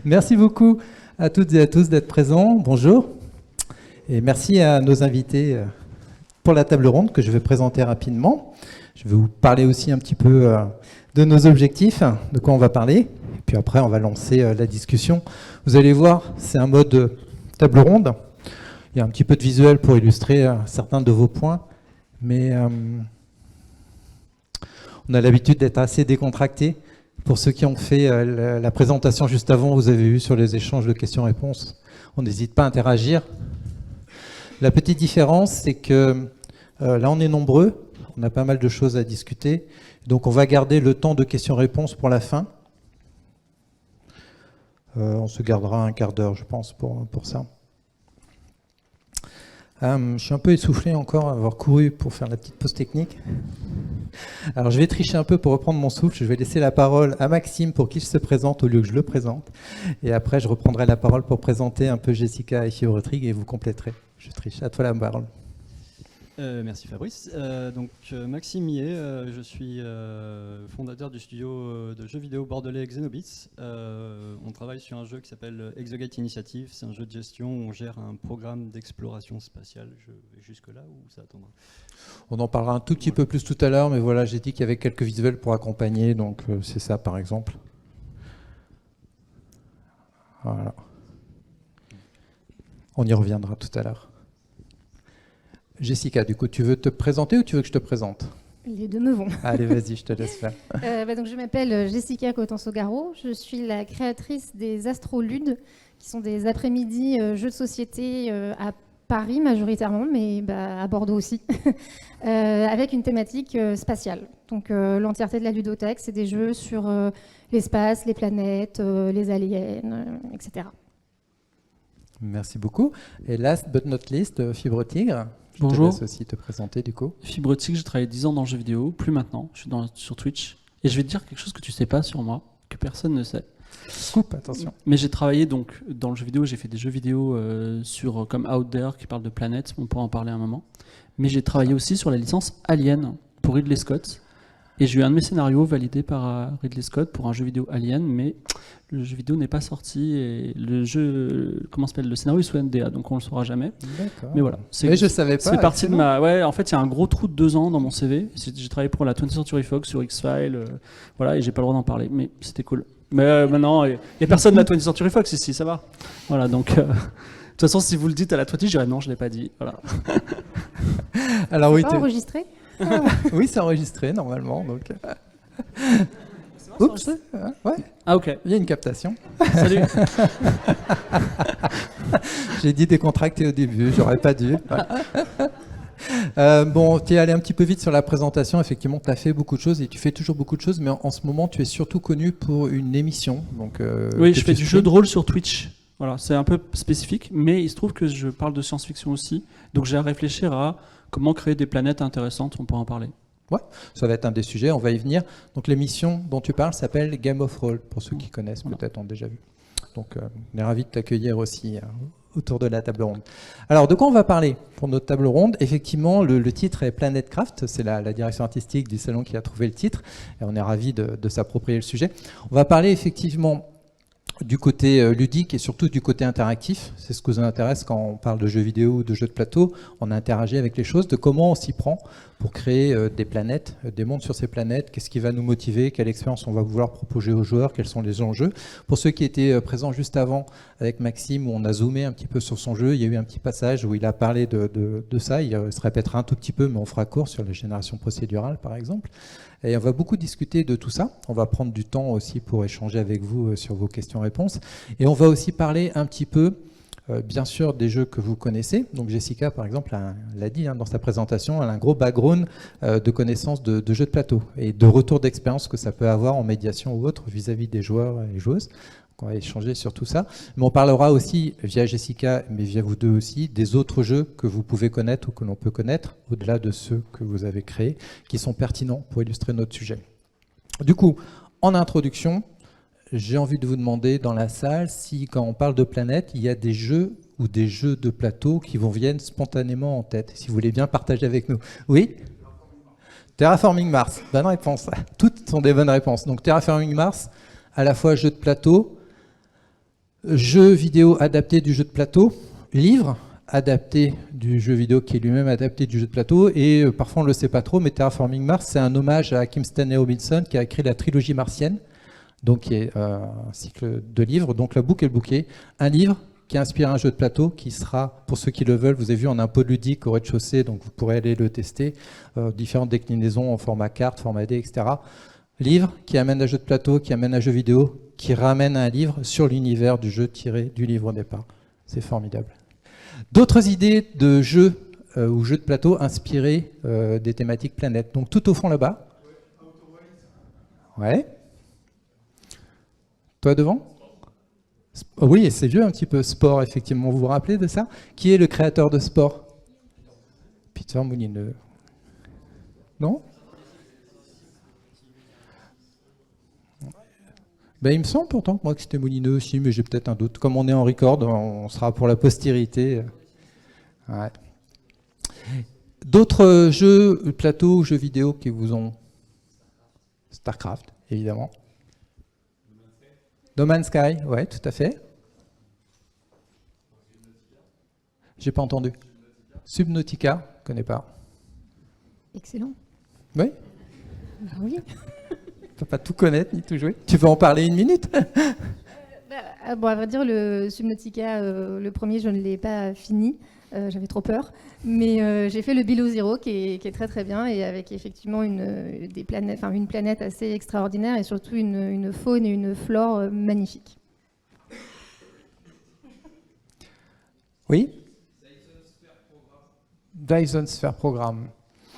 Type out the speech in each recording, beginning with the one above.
Merci beaucoup à toutes et à tous d'être présents. Bonjour. Et merci à nos invités pour la table ronde que je vais présenter rapidement. Je vais vous parler aussi un petit peu de nos objectifs, de quoi on va parler. Et puis après, on va lancer la discussion. Vous allez voir, c'est un mode table ronde. Il y a un petit peu de visuel pour illustrer certains de vos points. Mais on a l'habitude d'être assez décontracté. Pour ceux qui ont fait la présentation juste avant, vous avez vu sur les échanges de questions-réponses, on n'hésite pas à interagir. La petite différence, c'est que là, on est nombreux, on a pas mal de choses à discuter, donc on va garder le temps de questions-réponses pour la fin. On se gardera un quart d'heure, je pense, pour ça. Je suis un peu essoufflé encore à avoir couru pour faire la petite pause technique. Alors je vais tricher un peu pour reprendre mon souffle. Je vais laisser la parole à Maxime pour qu'il se présente au lieu que je le présente. Et après, je reprendrai la parole pour présenter un peu Jessica et Fibre Trig et vous compléterez. Je triche. À toi la parole. Merci Fabrice. Maxime Millet, je suis fondateur du studio de jeux vidéo bordelais Xenobits. On travaille sur un jeu qui s'appelle Exogate Initiative. C'est un jeu de gestion où on gère un programme d'exploration spatiale. Je vais jusque là ou ça attendra? On en parlera un tout petit peu plus tout à l'heure, mais voilà, j'ai dit qu'il y avait quelques visuels pour accompagner, donc c'est ça par exemple. Voilà. On y reviendra tout à l'heure. Jessica, du coup, tu veux te présenter ou tu veux que je te présente? Les deux me vont. Allez, vas-y, je te laisse faire. Donc je m'appelle Jessica Cotanzo-Garo. Je suis la créatrice des Astroludes, qui sont des après-midi jeux de société à Paris majoritairement, mais à Bordeaux aussi, avec une thématique spatiale. Donc l'entièreté de la ludothèque, c'est des jeux sur l'espace, les planètes, les aliens, etc. Merci beaucoup. Et last but not least, Fibre Tigre. Bonjour. Je te laisse aussi te présenter du coup. Fibre Tigre, j'ai travaillé 10 ans dans le jeu vidéo, plus maintenant, je suis sur Twitch. Et je vais te dire quelque chose que tu sais pas sur moi, que personne ne sait. Scoop, attention. Mais j'ai travaillé donc dans le jeu vidéo, j'ai fait des jeux vidéo comme Out There qui parlent de planètes, on pourra en parler un moment. Mais j'ai travaillé aussi sur la licence Alien pour Ridley Scott. Et j'ai eu un de mes scénarios validé par Ridley Scott pour un jeu vidéo Alien, mais le jeu vidéo n'est pas sorti et le scénario est sous NDA, donc on le saura jamais. D'accord. Mais voilà. Mais je savais pas. Ça fait partie de ma. Ouais, en fait, il y a un gros trou de 2 ans dans mon CV. J'ai travaillé pour la 20th Century Fox sur X-Files, voilà, et j'ai pas le droit d'en parler, mais c'était cool. Mais maintenant, il y a personne de la 20th Century Fox ici, ça va. Voilà, donc. De toute façon, si vous le dites à la 20, je dirais non, je l'ai pas dit. Voilà. Alors oui, pas enregistré. Oui, c'est enregistré normalement. Donc. Oups. Ouais. Ah ok. Il y a une captation. Salut. J'ai dit décontracté au début, j'aurais pas dû. Bon, tu es allé un petit peu vite sur la présentation. Effectivement, tu as fait beaucoup de choses et tu fais toujours beaucoup de choses, mais en ce moment, tu es surtout connu pour une émission. Donc, oui, je fais du jeu de rôle sur Twitch. Voilà, c'est un peu spécifique, mais il se trouve que je parle de science-fiction aussi. Donc j'ai à réfléchir à comment créer des planètes intéressantes, on pourra en parler. Ouais, ça va être un des sujets, on va y venir. Donc l'émission dont tu parles s'appelle Game of Roll, pour ceux qui connaissent, peut-être ont déjà vu. Donc on est ravis de t'accueillir aussi autour de la table ronde. Alors de quoi on va parler pour notre table ronde? Effectivement, le titre est Planet Craft, c'est la direction artistique du salon qui a trouvé le titre, et on est ravis de s'approprier le sujet. On va parler effectivement du côté ludique et surtout du côté interactif. C'est ce qui nous intéresse quand on parle de jeux vidéo ou de jeux de plateau. On interagit avec les choses, de comment on s'y prend pour créer des planètes, des mondes sur ces planètes, qu'est-ce qui va nous motiver, quelle expérience on va vouloir proposer aux joueurs, quels sont les enjeux. Pour ceux qui étaient présents juste avant avec Maxime, où on a zoomé un petit peu sur son jeu, il y a eu un petit passage où il a parlé de ça, il se répétera un tout petit peu, mais on fera court sur les générations procédurales par exemple. Et on va beaucoup discuter de tout ça. On va prendre du temps aussi pour échanger avec vous sur vos questions-réponses. Et on va aussi parler un petit peu, bien sûr, des jeux que vous connaissez. Donc Jessica, par exemple, l'a dit dans sa présentation, elle a un gros background de connaissances de jeux de plateau et de retour d'expérience que ça peut avoir en médiation ou autre vis-à-vis des joueurs et joueuses. On va échanger sur tout ça. Mais on parlera aussi, via Jessica, mais via vous deux aussi, des autres jeux que vous pouvez connaître ou que l'on peut connaître, au-delà de ceux que vous avez créés, qui sont pertinents pour illustrer notre sujet. Du coup, en introduction, j'ai envie de vous demander dans la salle si, quand on parle de planète, il y a des jeux ou des jeux de plateau qui vous viennent spontanément en tête. Si vous voulez bien partager avec nous. Oui ? Terraforming Mars, bonne réponse. Toutes sont des bonnes réponses. Donc Terraforming Mars, à la fois jeu de plateau, jeu vidéo adapté du jeu de plateau, livre adapté du jeu vidéo qui est lui-même adapté du jeu de plateau, et parfois on ne le sait pas trop, mais Terraforming Mars, c'est un hommage à Kim Stanley Robinson qui a écrit la trilogie martienne, donc qui est un cycle de livres, donc la boucle et le bouquet, un livre qui inspire un jeu de plateau qui sera, pour ceux qui le veulent, vous avez vu en un pod ludique au rez-de-chaussée, donc vous pourrez aller le tester, différentes déclinaisons en format carte, format D, etc. Livre qui amène un jeu de plateau, qui amène un jeu vidéo, qui ramène un livre sur l'univers du jeu tiré du livre au départ. C'est formidable. D'autres idées de jeux ou jeux de plateau inspirés des thématiques planète. Donc tout au fond là-bas. Ouais. Toi devant ? Oui, et c'est vieux un petit peu. Sport, effectivement. Vous vous rappelez de ça ? Qui est le créateur de Sport ? Peter Molineux. Non ? Ben, il me semble pourtant que moi que c'était Molineux aussi, mais j'ai peut-être un doute. Comme on est en record, on sera pour la postérité. Ouais. D'autres jeux plateau, jeux vidéo qui vous ont... StarCraft, évidemment. No Man's Sky, ouais, tout à fait. J'ai pas entendu. Subnautica, je connais pas. Excellent. Oui. Bah oui. Tu peux pas tout connaître ni tout jouer. Tu veux en parler une minute? Bon, à vrai dire, le Subnautica, le premier, je ne l'ai pas fini. J'avais trop peur. Mais j'ai fait le Below Zero qui est très très bien et avec effectivement une planète assez extraordinaire et surtout une faune et une flore magnifiques. Oui. Dyson Sphere Programme.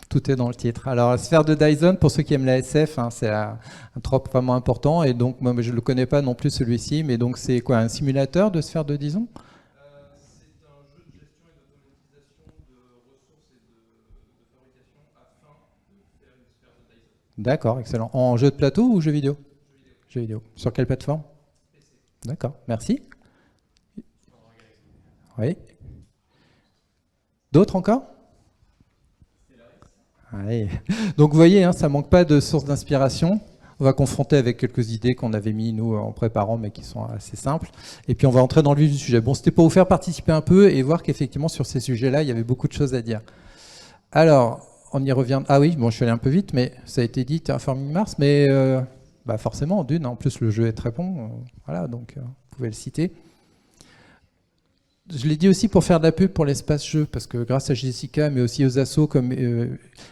Tout est dans le titre. Alors, la sphère de Dyson, pour ceux qui aiment la SF, hein, c'est un trope vraiment important. Et donc, moi, je ne le connais pas non plus celui-ci. Mais donc, c'est quoi, un simulateur de sphère de Dyson ? C'est un jeu de gestion et d'automatisation de ressources et de fabrication afin de faire une sphère de Dyson. D'accord, excellent. En jeu de plateau ou jeu vidéo ? Jeu vidéo. Sur quelle plateforme ? PC. D'accord, merci. Oui. D'autres encore ? Oui. Donc vous voyez, hein, ça ne manque pas de sources d'inspiration. On va confronter avec quelques idées qu'on avait mis nous en préparant, mais qui sont assez simples. Et puis on va entrer dans le vif du sujet. Bon, c'était pour vous faire participer un peu et voir qu'effectivement sur ces sujets-là, il y avait beaucoup de choses à dire. Alors, on y revient. Ah oui, bon, je suis allé un peu vite, mais ça a été dit, Terraforming Mars, mais forcément, d'une. En plus, le jeu est très bon. Voilà, donc vous pouvez le citer. Je l'ai dit aussi pour faire de la pub pour l'espace jeu, parce que grâce à Jessica, mais aussi aux assos comme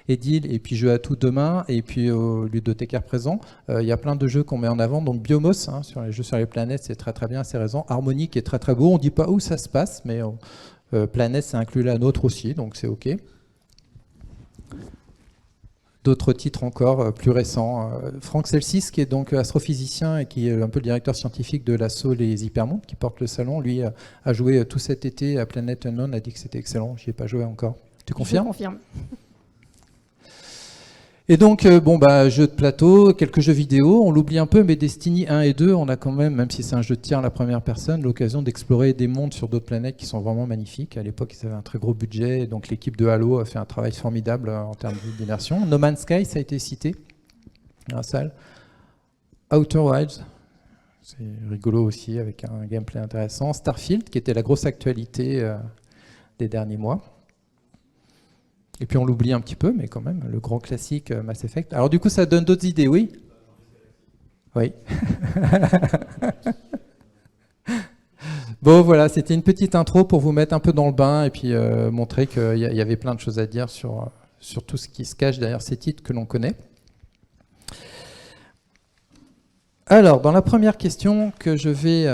Edil, et puis Jeux à tout demain, et puis au ludothécaire présent, il y a plein de jeux qu'on met en avant. Donc Biomos, hein, sur les jeux sur les planètes, c'est très très bien, c'est raison. Harmonique est très très beau, on ne dit pas où ça se passe, mais planète, ça inclut la nôtre aussi, donc c'est OK. D'autres titres encore plus récents. Franck Celsis, qui est donc astrophysicien et qui est un peu le directeur scientifique de l'asso Les Hypermondes, qui porte le salon, lui a joué tout cet été à Planet Unknown, a dit que c'était excellent. J'y ai pas joué encore. Tu confirmes ? Je confirme. Et donc, jeux de plateau, quelques jeux vidéo, on l'oublie un peu, mais Destiny 1 et 2, on a quand même si c'est un jeu de tir à la première personne, l'occasion d'explorer des mondes sur d'autres planètes qui sont vraiment magnifiques. À l'époque, ils avaient un très gros budget, et donc l'équipe de Halo a fait un travail formidable en termes d'immersion. No Man's Sky, ça a été cité dans la salle. Outer Wilds, c'est rigolo aussi, avec un gameplay intéressant. Starfield, qui était la grosse actualité des derniers mois. Et puis on l'oublie un petit peu, mais quand même, le grand classique Mass Effect. Alors du coup, ça donne d'autres idées, oui ? Oui. Bon, voilà, c'était une petite intro pour vous mettre un peu dans le bain et puis montrer qu'il y avait plein de choses à dire sur tout ce qui se cache derrière ces titres que l'on connaît. Alors, dans la première question que je vais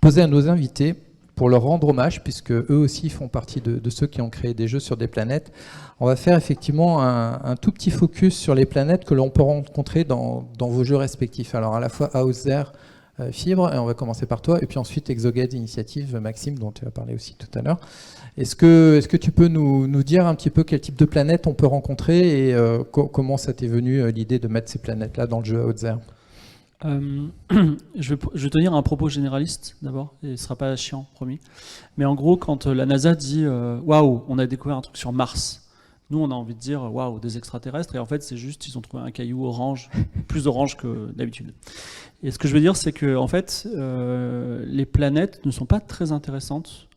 poser à nos invités, pour leur rendre hommage, puisque eux aussi font partie de ceux qui ont créé des jeux sur des planètes. On va faire effectivement un tout petit focus sur les planètes que l'on peut rencontrer dans vos jeux respectifs. Alors à la fois Hauser, Fibre, et on va commencer par toi, et puis ensuite Exogate Initiative, Maxime, dont tu as parlé aussi tout à l'heure. Est-ce que tu peux nous dire un petit peu quel type de planète on peut rencontrer et comment ça t'est venu l'idée de mettre ces planètes-là dans le jeu Hauser ? Je vais tenir un propos généraliste d'abord, et ce ne sera pas chiant, promis. Mais en gros, quand la NASA dit « Waouh, on a découvert un truc sur Mars », Nous, on a envie de dire waouh, des extraterrestres, et en fait, c'est juste ils ont trouvé un caillou orange, plus orange que d'habitude. Et ce que je veux dire, c'est que en fait, les planètes ne sont pas très intéressantes.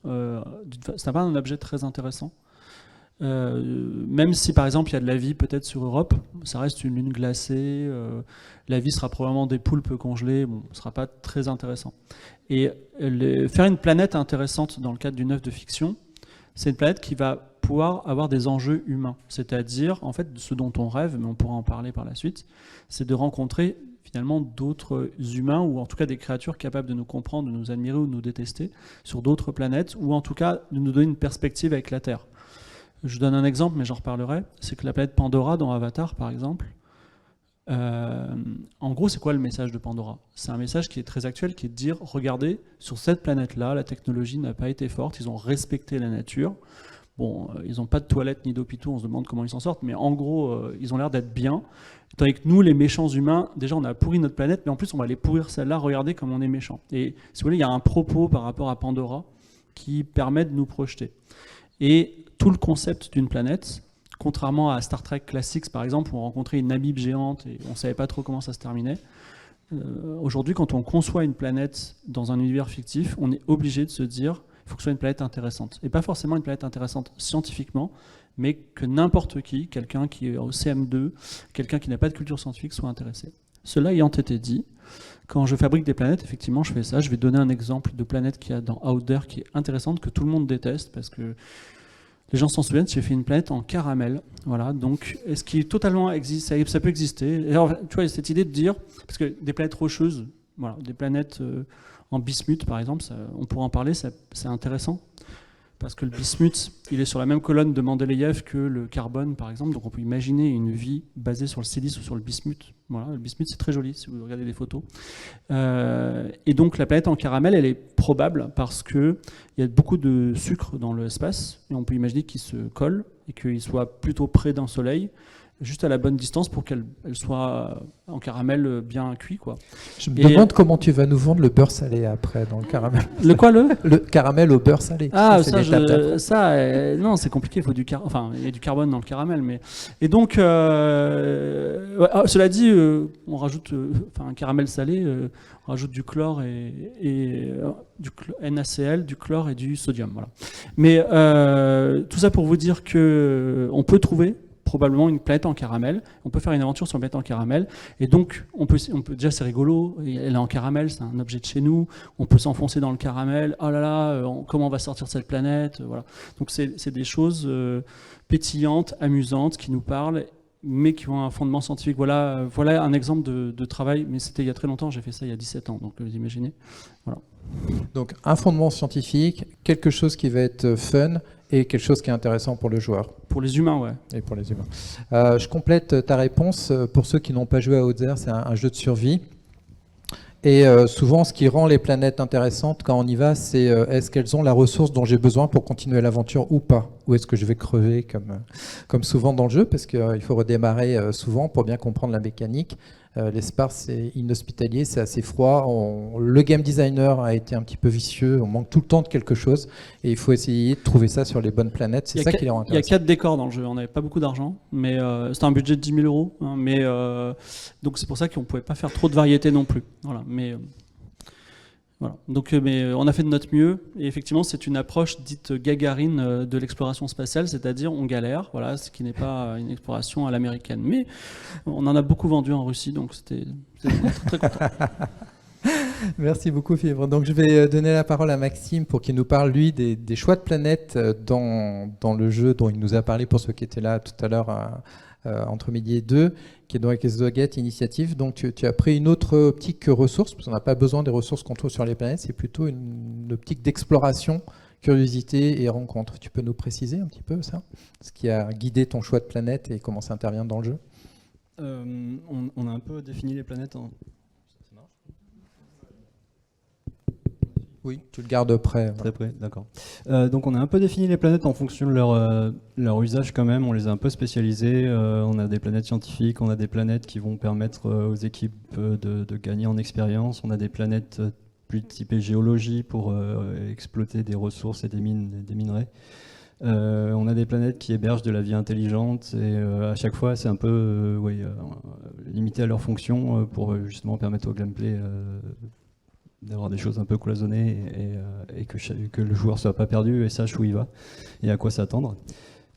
C'est pas un objet très intéressant. Même si par exemple il y a de la vie peut-être sur Europe, ça reste une lune glacée, la vie sera probablement des poulpes congelés, bon, ce sera pas très intéressant. Et faire une planète intéressante dans le cadre d'une œuvre de fiction, c'est une planète qui va pouvoir avoir des enjeux humains, c'est-à-dire en fait ce dont on rêve, mais on pourra en parler par la suite, c'est de rencontrer finalement d'autres humains, ou en tout cas des créatures capables de nous comprendre, de nous admirer ou de nous détester sur d'autres planètes, ou en tout cas de nous donner une perspective avec la Terre. Je donne un exemple, mais j'en reparlerai. C'est que la planète Pandora dans Avatar, par exemple, en gros, c'est quoi le message de Pandora? C'est un message qui est très actuel, qui est de dire, regardez, sur cette planète-là, la technologie n'a pas été forte, ils ont respecté la nature. Bon, ils n'ont pas de toilettes ni d'hôpitaux, on se demande comment ils s'en sortent, mais en gros, ils ont l'air d'être bien. Tandis que nous, les méchants humains, déjà, on a pourri notre planète, mais en plus, on va les pourrir celle-là, regardez comme on est méchants. Et si vous voulez, il y a un propos par rapport à Pandora qui permet de nous projeter. Et tout le concept d'une planète, contrairement à Star Trek Classics par exemple, où on rencontrait une amibe géante et on ne savait pas trop comment ça se terminait, aujourd'hui quand on conçoit une planète dans un univers fictif, on est obligé de se dire il faut que ce soit une planète intéressante. Et pas forcément une planète intéressante scientifiquement, mais que n'importe qui, quelqu'un qui est au CM2, quelqu'un qui n'a pas de culture scientifique, soit intéressé. Cela ayant été dit, quand je fabrique des planètes, effectivement, je fais ça. Je vais donner un exemple de planète qu'il y a dans Out There qui est intéressante, que tout le monde déteste, parce que les gens s'en souviennent, j'ai fait une planète en caramel. Voilà, donc, est-ce qui est totalement ça peut exister. Et alors, tu vois, il y a cette idée de dire, parce que des planètes rocheuses, voilà, des planètes en bismuth, par exemple, ça, on pourra en parler, c'est intéressant. Parce que le bismuth, il est sur la même colonne de Mendeleïev que le carbone, par exemple. Donc on peut imaginer une vie basée sur le silice ou sur le bismuth. Voilà, le bismuth, c'est très joli si vous regardez des photos. Et donc la planète en caramel, elle est probable parce qu'il y a beaucoup de sucre dans l'espace. Et on peut imaginer qu'il se colle et qu'il soit plutôt près d'un soleil, juste à la bonne distance pour qu'elle soit en caramel bien cuit, quoi. Je me demande comment tu vas nous vendre le beurre salé après dans le caramel. Le quoi, le caramel au beurre salé. Ah, c'est l'étape d'après. non, c'est compliqué. Il faut il y a du carbone dans le caramel, mais et donc cela dit, on rajoute un caramel salé, on rajoute du chlore et du NaCl, du chlore et du sodium, voilà. Mais tout ça pour vous dire que on peut trouver probablement une planète en caramel. On peut faire une aventure sur une planète en caramel. Et donc, on peut déjà, c'est rigolo. Elle est en caramel, c'est un objet de chez nous. On peut s'enfoncer dans le caramel. Oh là là, comment on va sortir de cette planète? Voilà. Donc, c'est des choses pétillantes, amusantes, qui nous parlent, mais qui ont un fondement scientifique. Voilà un exemple de travail. Mais c'était il y a très longtemps. J'ai fait ça il y a 17 ans. Donc, vous imaginez. Voilà. Donc, un fondement scientifique, quelque chose qui va être fun et quelque chose qui est intéressant pour le joueur. Pour les humains, ouais. Et pour les humains. Je complète ta réponse. Pour ceux qui n'ont pas joué à Outzer, c'est un jeu de survie. Et souvent, ce qui rend les planètes intéressantes quand on y va, c'est est-ce qu'elles ont la ressource dont j'ai besoin pour continuer l'aventure ou pas? Ou est-ce que je vais crever comme souvent dans le jeu? Parce qu'il faut redémarrer souvent pour bien comprendre la mécanique. L'espace, c'est inhospitalier, c'est assez froid. Le game designer a été un petit peu vicieux. On manque tout le temps de quelque chose. Et il faut essayer de trouver ça sur les bonnes planètes. C'est ça qui les rend intéressants. Il y a 4 décors dans le jeu. On n'avait pas beaucoup d'argent. Mais c'était un budget de 10 000 €. Hein, mais, donc c'est pour ça qu'on ne pouvait pas faire trop de variété non plus. Voilà. Mais, voilà. Donc, mais on a fait de notre mieux. Et effectivement, c'est une approche dite gagarine de l'exploration spatiale. C'est-à-dire, on galère. Voilà, ce qui n'est pas une exploration à l'américaine. Mais on en a beaucoup vendu en Russie. Donc c'était très content. Merci beaucoup, Fibre. Donc, je vais donner la parole à Maxime pour qu'il nous parle, lui, des choix de planètes dans le jeu dont il nous a parlé pour ceux qui étaient là tout à l'heure entre midi et 2, qui est donc Exogate Initiative. Donc, tu as pris une autre optique que ressources, parce qu'on n'a pas besoin des ressources qu'on trouve sur les planètes, c'est plutôt une optique d'exploration, curiosité et rencontre. Tu peux nous préciser un petit peu ça? Ce qui a guidé ton choix de planète et comment ça intervient dans le jeu? On a un peu défini les planètes en... Oui, tu le gardes près. Très près, d'accord. Donc on a un peu défini les planètes en fonction de leur usage quand même, on les a un peu spécialisées, on a des planètes scientifiques, on a des planètes qui vont permettre aux équipes de gagner en expérience, on a des planètes plus typées géologie pour exploiter des ressources et des minerais. On a des planètes qui hébergent de la vie intelligente et à chaque fois c'est un peu limité à leur fonction pour justement permettre au gameplay d'avoir des choses un peu cloisonnées et que le joueur soit pas perdu et sache où il va et à quoi s'attendre.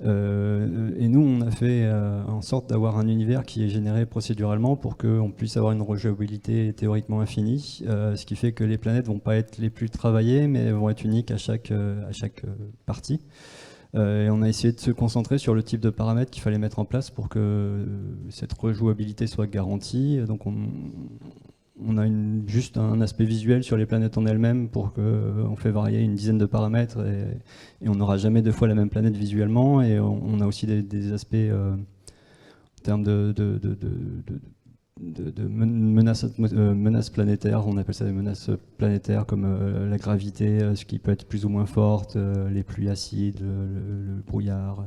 Et nous, on a fait en sorte d'avoir un univers qui est généré procéduralement pour qu'on puisse avoir une rejouabilité théoriquement infinie, ce qui fait que les planètes vont pas être les plus travaillées, mais vont être uniques à chaque partie. Et on a essayé de se concentrer sur le type de paramètres qu'il fallait mettre en place pour que cette rejouabilité soit garantie. Donc on a juste un aspect visuel sur les planètes en elles-mêmes pour qu'on fait varier une dizaine de paramètres et on n'aura jamais deux fois la même planète visuellement. Et on a aussi des aspects en termes de menaces planétaires, on appelle ça des menaces planétaires comme la gravité, ce qui peut être plus ou moins forte, les pluies acides, le brouillard.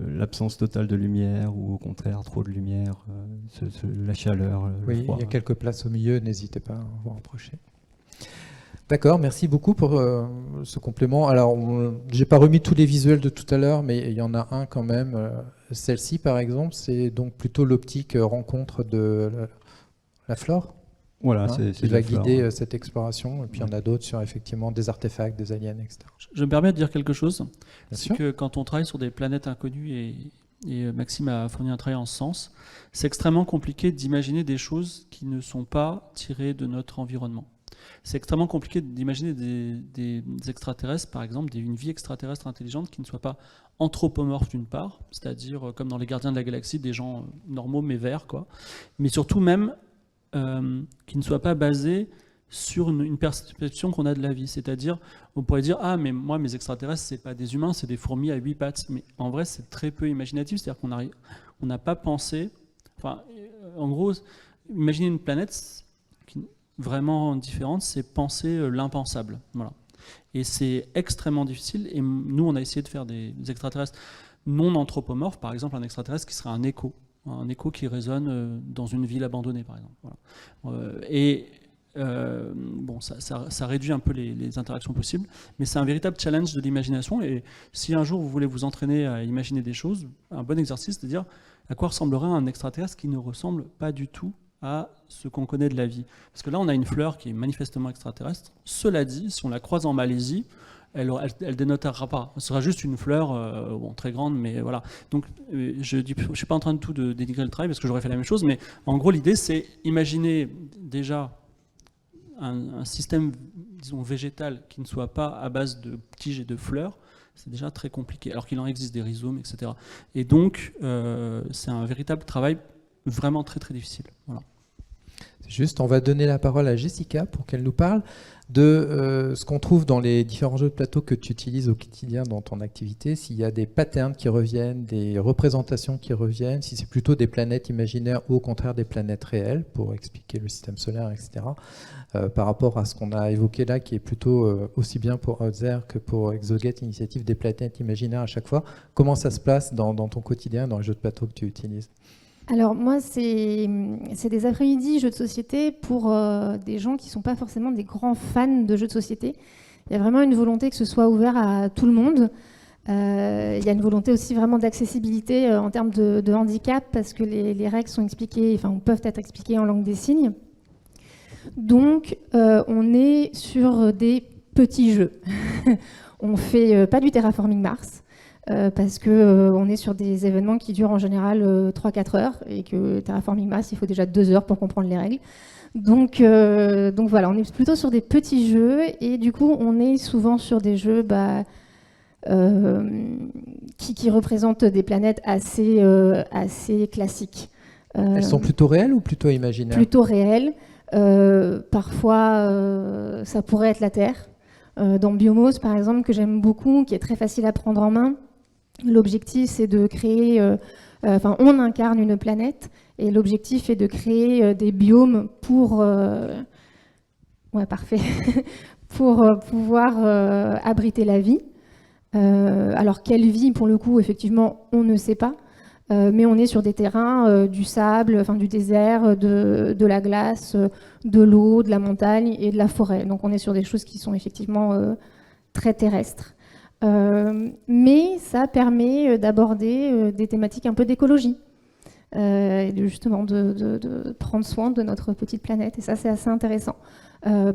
L'absence totale de lumière ou au contraire trop de lumière, la chaleur, le Oui, froid. il y a quelques places au milieu, n'hésitez pas à vous rapprocher. D'accord, merci beaucoup pour ce complément. Alors, j'ai pas remis tous les visuels de tout à l'heure, mais il y en a un quand même. Celle-ci, par exemple, c'est donc plutôt l'optique rencontre de la flore. Voilà, Hein, c'est qui va la flore. guider cette exploration. Et puis il y en a d'autres sur effectivement des artefacts, des aliens, etc. Je me permets de dire quelque chose. Bien C'est sûr. que quand on travaille sur des planètes inconnues, et Maxime a fourni un travail en ce sens, c'est extrêmement compliqué d'imaginer des choses qui ne sont pas tirées de notre environnement. C'est extrêmement compliqué d'imaginer des extraterrestres, par exemple, une vie extraterrestre intelligente qui ne soit pas anthropomorphe d'une part, c'est-à-dire comme dans les Gardiens de la Galaxie, des gens normaux mais verts, quoi. Mais surtout même qui ne soit pas basé sur une perception qu'on a de la vie. C'est-à-dire, on pourrait dire « Ah, mais moi, mes extraterrestres, c'est pas des humains, c'est des fourmis à 8 pattes. » Mais en vrai, c'est très peu imaginatif. C'est-à-dire qu'on n'a pas pensé... Enfin, en gros, imaginer une planète vraiment différente, c'est penser l'impensable. Voilà. Et c'est extrêmement difficile. Et nous, on a essayé de faire des extraterrestres non anthropomorphes. Par exemple, un extraterrestre qui serait un écho qui résonne dans une ville abandonnée, par exemple. Voilà. Bon, ça réduit un peu les interactions possibles, mais c'est un véritable challenge de l'imagination. Et si un jour vous voulez vous entraîner à imaginer des choses, un bon exercice, c'est de dire à quoi ressemblerait un extraterrestre qui ne ressemble pas du tout à ce qu'on connaît de la vie. Parce que là, on a une fleur qui est manifestement extraterrestre. Cela dit, si on la croise en Malaisie, elle dénotera pas. Ce sera juste une fleur très grande, mais voilà. Donc, je ne suis pas en train de tout de dénigrer le travail, parce que j'aurais fait la même chose, mais en gros, l'idée, c'est imaginer déjà un système, disons, végétal qui ne soit pas à base de tiges et de fleurs. C'est déjà très compliqué, alors qu'il en existe des rhizomes, etc. Et donc, c'est un véritable travail vraiment très, très difficile. Voilà. Juste, on va donner la parole à Jessica pour qu'elle nous parle de ce qu'on trouve dans les différents jeux de plateau que tu utilises au quotidien dans ton activité, s'il y a des patterns qui reviennent, des représentations qui reviennent, si c'est plutôt des planètes imaginaires ou au contraire des planètes réelles, pour expliquer le système solaire, etc. Par rapport à ce qu'on a évoqué là, qui est plutôt aussi bien pour Outzer que pour Exogate, initiative des planètes imaginaires à chaque fois. Comment ça se place dans ton quotidien, dans les jeux de plateau que tu utilises ? Alors moi, c'est des après-midi jeux de société pour des gens qui ne sont pas forcément des grands fans de jeux de société. Il y a vraiment une volonté que ce soit ouvert à tout le monde. Il y a une volonté aussi vraiment d'accessibilité en termes de handicap, parce que les règles sont expliquées, enfin, peuvent être expliquées en langue des signes. Donc, on est sur des petits jeux. On ne fait pas du terraforming Mars. Parce qu'on est sur des événements qui durent en général 3-4 heures et que Terraforming Mars, il faut déjà 2 heures pour comprendre les règles. Donc voilà, on est plutôt sur des petits jeux et du coup, on est souvent sur des jeux qui représentent des planètes assez classiques. Elles sont plutôt réelles ou plutôt imaginaires ? Plutôt réelles. Parfois, ça pourrait être la Terre. Dans Biomos, par exemple, que j'aime beaucoup, qui est très facile à prendre en main. L'objectif, c'est de créer... on incarne une planète, et l'objectif est de créer des biomes pour... parfait. Pour pouvoir abriter la vie. Alors, quelle vie, pour le coup, effectivement, on ne sait pas. Mais on est sur des terrains du sable, du désert, de la glace, de l'eau, de la montagne et de la forêt. Donc on est sur des choses qui sont effectivement très terrestres. mais ça permet d'aborder des thématiques un peu d'écologie, justement de prendre soin de notre petite planète, et ça c'est assez intéressant.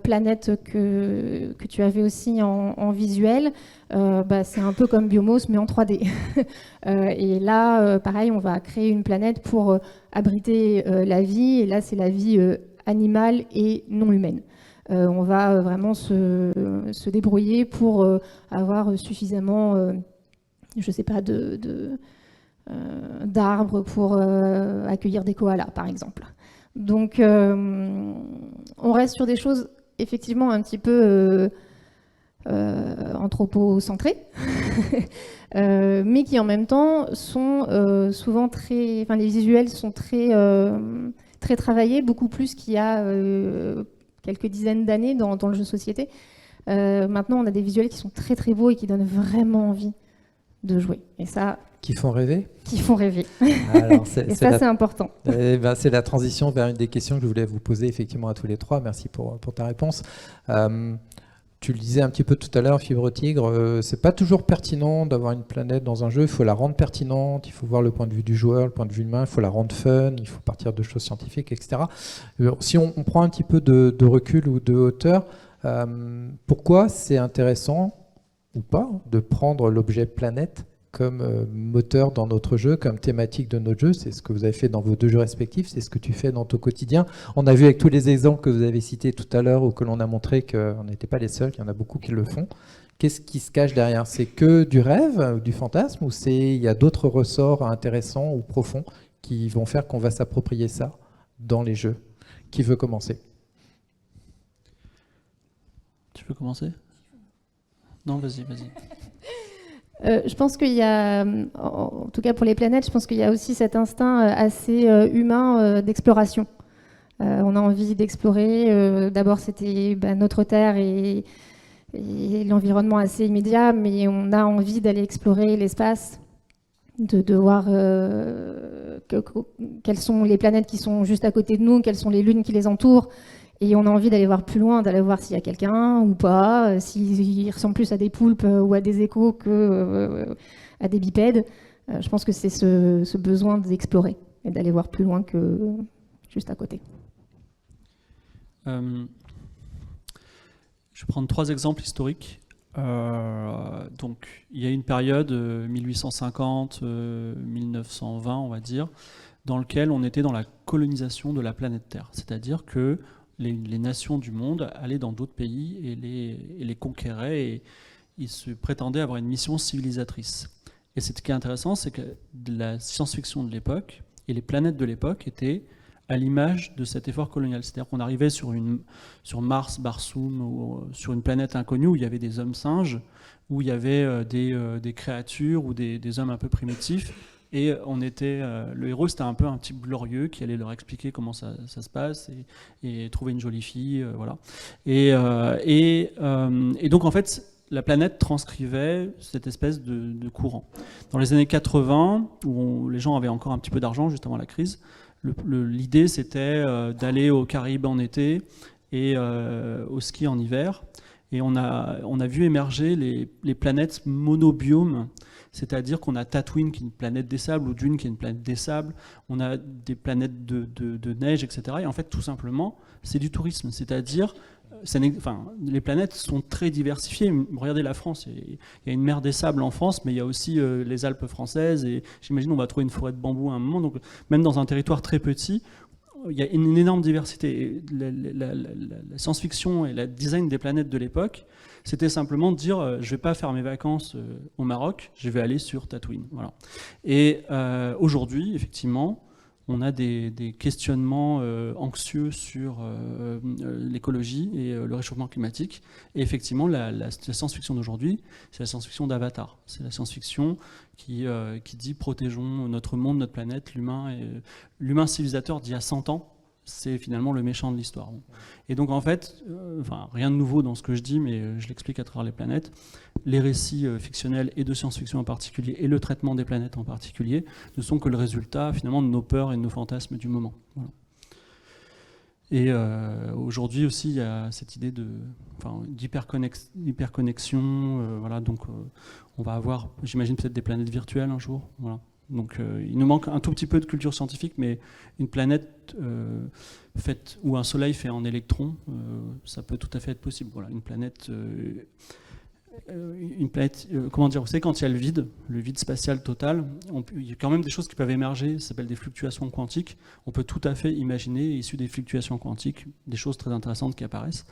Planète que tu avais aussi en visuel, c'est un peu comme Biomos mais en 3D. Et là, pareil, on va créer une planète pour abriter la vie, et là c'est la vie animale et non humaine. On va vraiment se débrouiller pour avoir suffisamment, je sais pas, d'arbres pour accueillir des koalas, par exemple. Donc, on reste sur des choses effectivement un petit peu anthropocentrées, mais qui en même temps sont souvent très... Enfin, les visuels sont très travaillés, beaucoup plus qu'il y a quelques dizaines d'années dans le jeu de société. Maintenant, on a des visuels qui sont très très beaux et qui donnent vraiment envie de jouer. Et ça... Qui font rêver. Qui font rêver. Alors, et ça, c'est important. C'est la transition vers une des questions que je voulais vous poser effectivement à tous les trois. Merci pour ta réponse. Tu le disais un petit peu tout à l'heure, Fibre Tigre, c'est pas toujours pertinent d'avoir une planète dans un jeu. Il faut la rendre pertinente, il faut voir le point de vue du joueur, le point de vue humain, il faut la rendre fun, il faut partir de choses scientifiques, etc. Si on prend un petit peu de recul ou de hauteur, pourquoi c'est intéressant ou pas de prendre l'objet planète comme moteur dans notre jeu, comme thématique de notre jeu? C'est ce que vous avez fait dans vos deux jeux respectifs, c'est ce que tu fais dans ton quotidien. On a vu avec tous les exemples que vous avez cités tout à l'heure ou que l'on a montré qu'on n'était pas les seuls, qu'il y en a beaucoup qui le font. Qu'est-ce qui se cache derrière? C'est que du rêve ou du fantasme, ou il y a d'autres ressorts intéressants ou profonds qui vont faire qu'on va s'approprier ça dans les jeux? Qui veut commencer? Tu veux commencer? Non, vas-y. Je pense qu'il y a, en tout cas pour les planètes, je pense qu'il y a aussi cet instinct assez humain d'exploration. On a envie d'explorer. D'abord, c'était notre Terre et l'environnement assez immédiat, mais on a envie d'aller explorer l'espace, de voir quelles sont les planètes qui sont juste à côté de nous, quelles sont les lunes qui les entourent. Et on a envie d'aller voir plus loin, d'aller voir s'il y a quelqu'un ou pas, s'il ressemble plus à des poulpes ou à des échos qu'à des bipèdes. Je pense que c'est ce besoin d'explorer et d'aller voir plus loin que juste à côté. Je vais prendre 3 exemples historiques. Donc, il y a une période, 1850, 1920, on va dire, dans laquelle on était dans la colonisation de la planète Terre. C'est-à-dire que les nations du monde allaient dans d'autres pays et les conquéraient, et ils se prétendaient avoir une mission civilisatrice. Et ce qui est intéressant, c'est que la science-fiction de l'époque et les planètes de l'époque étaient à l'image de cet effort colonial. C'est-à-dire qu'on arrivait sur Mars, Barsoom, ou sur une planète inconnue où il y avait des hommes-singes, où il y avait des créatures ou des hommes un peu primitifs. Et le héros, c'était un peu un type glorieux qui allait leur expliquer comment ça se passe et trouver une jolie fille, voilà. Et donc en fait, la planète transcrivait cette espèce de courant. Dans les années 80, où les gens avaient encore un petit peu d'argent juste avant la crise, l'idée c'était d'aller aux Caraïbes en été et au ski en hiver. Et on a vu émerger les planètes monobiomes. C'est-à-dire qu'on a Tatooine qui est une planète des sables, ou Dune qui est une planète des sables, on a des planètes de neige, etc. Et en fait, tout simplement, c'est du tourisme. C'est-à-dire, les planètes sont très diversifiées. Regardez la France, il y a une mer des sables en France, mais il y a aussi les Alpes françaises, et j'imagine on va trouver une forêt de bambou à un moment. Donc, même dans un territoire très petit, il y a une énorme diversité. Et la science-fiction et le design des planètes de l'époque, c'était simplement de dire je ne vais pas faire mes vacances au Maroc, je vais aller sur Tatooine. Voilà. Et aujourd'hui, effectivement, on a des questionnements anxieux sur l'écologie et le réchauffement climatique. Et effectivement, la science-fiction d'aujourd'hui, c'est la science-fiction d'Avatar. C'est la science-fiction qui dit protégeons notre monde, notre planète, l'humain. L'humain civilisateur d'il y a 100 ans, c'est finalement le méchant de l'histoire. Et donc en fait, rien de nouveau dans ce que je dis, mais je l'explique à travers les planètes, les récits fictionnels et de science-fiction en particulier, et le traitement des planètes en particulier, ne sont que le résultat finalement de nos peurs et de nos fantasmes du moment. Voilà. Et aujourd'hui aussi, il y a cette idée d'hyperconnexion. Voilà, donc on va avoir, j'imagine, peut-être des planètes virtuelles un jour. Voilà. Donc il nous manque un tout petit peu de culture scientifique, mais une planète faite où un soleil fait en électrons, ça peut tout à fait être possible. Voilà, une planète, comment dire, vous savez, quand il y a le vide spatial total, il y a quand même des choses qui peuvent émerger, ça s'appelle des fluctuations quantiques. On peut tout à fait imaginer, issues des fluctuations quantiques, des choses très intéressantes qui apparaissent.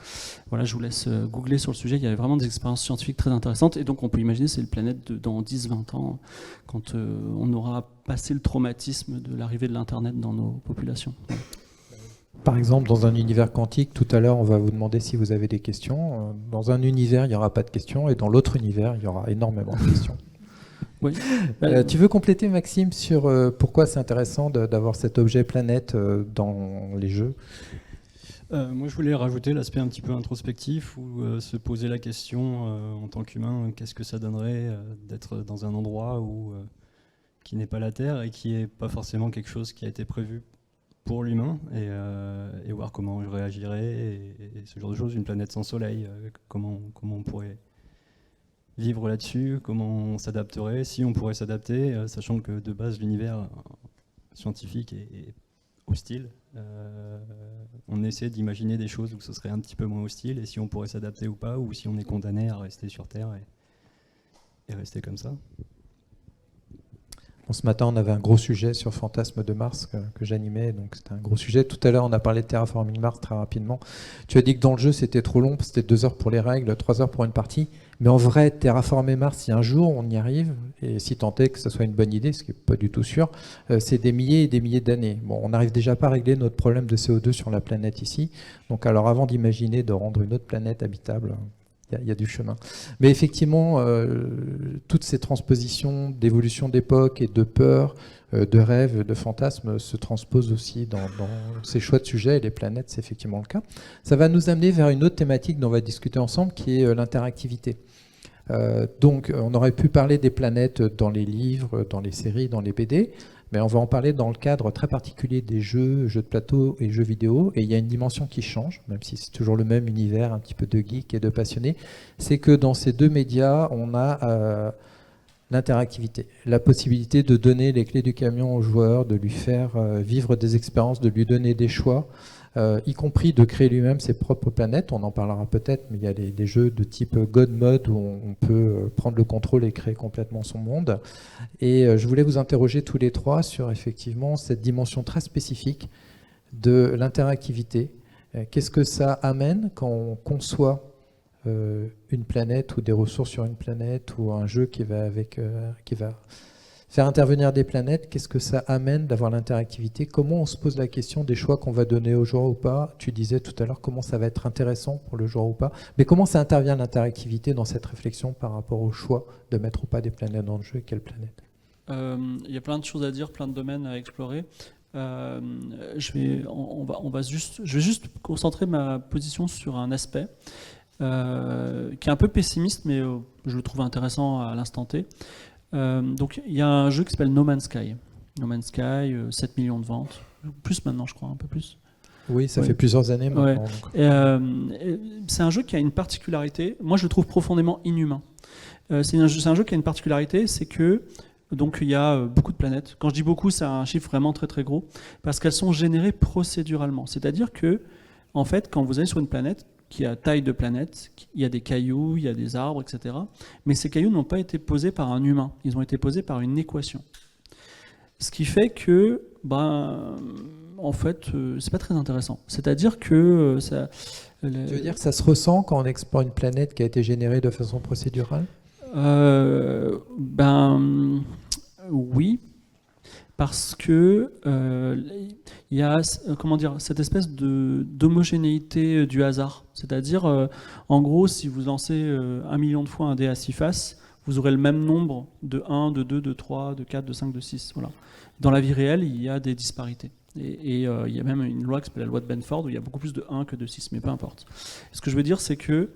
Voilà, je vous laisse googler sur le sujet, il y a vraiment des expériences scientifiques très intéressantes, et donc on peut imaginer c'est une planète dans 10-20 ans, quand on aura passé le traumatisme de l'arrivée de l'Internet dans nos populations. Voilà. Par exemple, dans un univers quantique, tout à l'heure, on va vous demander si vous avez des questions. Dans un univers, il n'y aura pas de questions, et dans l'autre univers, il y aura énormément de questions. Oui. Tu veux compléter, Maxime, sur pourquoi c'est intéressant d'avoir cet objet planète dans les jeux? Moi, je voulais rajouter l'aspect un petit peu introspectif, ou se poser la question en tant qu'humain, qu'est-ce que ça donnerait d'être dans un endroit qui n'est pas la Terre et qui n'est pas forcément quelque chose qui a été prévu pour l'humain, et voir comment je réagirais, et ce genre de choses. Une planète sans soleil, comment on pourrait vivre là-dessus, comment on s'adapterait, si on pourrait s'adapter, sachant que de base l'univers scientifique est hostile. On essaie d'imaginer des choses où ce serait un petit peu moins hostile, et si on pourrait s'adapter ou pas, ou si on est condamné à rester sur Terre et rester comme ça. Bon, ce matin, on avait un gros sujet sur Fantasme de Mars que j'animais, donc c'était un gros sujet. Tout à l'heure, on a parlé de Terraforming Mars très rapidement. Tu as dit que dans le jeu, c'était trop long, c'était 2 heures pour les règles, 3 heures pour une partie. Mais en vrai, Terraformer Mars, si un jour on y arrive, et si tant est que ce soit une bonne idée, ce qui n'est pas du tout sûr, c'est des milliers et des milliers d'années. Bon, on n'arrive déjà pas à régler notre problème de CO2 sur la planète ici. Donc alors avant d'imaginer de rendre une autre planète habitable, il y a du chemin. Mais effectivement, toutes ces transpositions d'évolution d'époque et de peur, de rêve, de fantasmes se transposent aussi dans ces choix de sujets, et les planètes, c'est effectivement le cas. Ça va nous amener vers une autre thématique dont on va discuter ensemble, qui est l'interactivité. Donc, on aurait pu parler des planètes dans les livres, dans les séries, dans les BD, mais on va en parler dans le cadre très particulier des jeux de plateau et jeux vidéo. Et il y a une dimension qui change, même si c'est toujours le même univers, un petit peu de geek et de passionné. C'est que dans ces deux médias, on a l'interactivité, la possibilité de donner les clés du camion au joueur, de lui faire vivre des expériences, de lui donner des choix, y compris de créer lui-même ses propres planètes. On en parlera peut-être, mais il y a des jeux de type God Mode où on peut prendre le contrôle et créer complètement son monde. Et je voulais vous interroger tous les trois sur effectivement cette dimension très spécifique de l'interactivité. Qu'est-ce que ça amène quand on conçoit une planète ou des ressources sur une planète, ou un jeu qui va faire intervenir des planètes? Qu'est-ce que ça amène d'avoir l'interactivité? Comment on se pose la question des choix qu'on va donner aux joueurs ou pas? Tu disais tout à l'heure comment ça va être intéressant pour le joueur ou pas. Mais comment ça intervient l'interactivité dans cette réflexion par rapport au choix de mettre ou pas des planètes dans le jeu, et quelles planètes? Il y a plein de choses à dire, plein de domaines à explorer. Je vais juste concentrer ma position sur un aspect qui est un peu pessimiste, mais je le trouve intéressant à l'instant T. Donc il y a un jeu qui s'appelle No Man's Sky. No Man's Sky, 7 millions de ventes. Plus maintenant, je crois, un peu plus. Oui, ça Ouais. fait plusieurs années maintenant. Ouais. C'est un jeu qui a une particularité. Moi, je le trouve profondément inhumain. C'est un jeu qui a une particularité, c'est que donc il y a beaucoup de planètes. Quand je dis beaucoup, c'est un chiffre vraiment très très gros, parce qu'elles sont générées procéduralement. C'est-à-dire que, en fait, quand vous allez sur une planète qui a taille de planète, il y a des cailloux, il y a des arbres, etc. Mais ces cailloux n'ont pas été posés par un humain. Ils ont été posés par une équation. Ce qui fait que, en fait, c'est pas très intéressant. C'est-à-dire que ça. Tu veux dire que ça se ressent quand on explore une planète qui a été générée de façon procédurale? Oui, parce que il y a cette espèce d'homogénéité du hasard. C'est-à-dire, en gros, si vous lancez 1 million de fois un dé à 6 faces, vous aurez le même nombre de 1, de 2, de 3, de 4, de 5, de 6. Voilà. Dans la vie réelle, il y a des disparités. Et il y a même une loi qui s'appelle la loi de Benford, où il y a beaucoup plus de 1 que de 6, mais peu importe. Ce que je veux dire, c'est que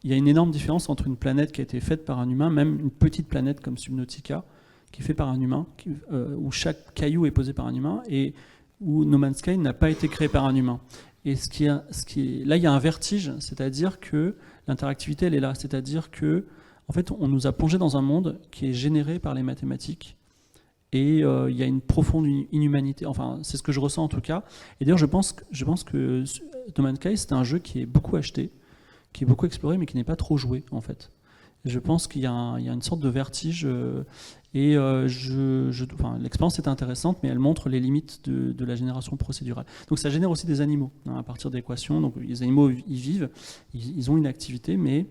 il y a une énorme différence entre une planète qui a été faite par un humain, même une petite planète comme Subnautica, qui est faite par un humain, où chaque caillou est posé par un humain, et où No Man's Sky n'a pas été créé par un humain. Et là, il y a un vertige, c'est-à-dire que l'interactivité, elle est là. C'est-à-dire que, en fait, on nous a plongé dans un monde qui est généré par les mathématiques. Et il y a une profonde inhumanité. Enfin, c'est ce que je ressens en tout cas. Et d'ailleurs, je pense que No Man's Sky, c'est un jeu qui est beaucoup acheté, qui est beaucoup exploré, mais qui n'est pas trop joué, en fait. Je pense qu'il y a une sorte de vertige. L'expérience est intéressante, mais elle montre les limites de la génération procédurale. Donc ça génère aussi des animaux à partir d'équations. Donc les animaux, ils vivent, ils ont une activité, mais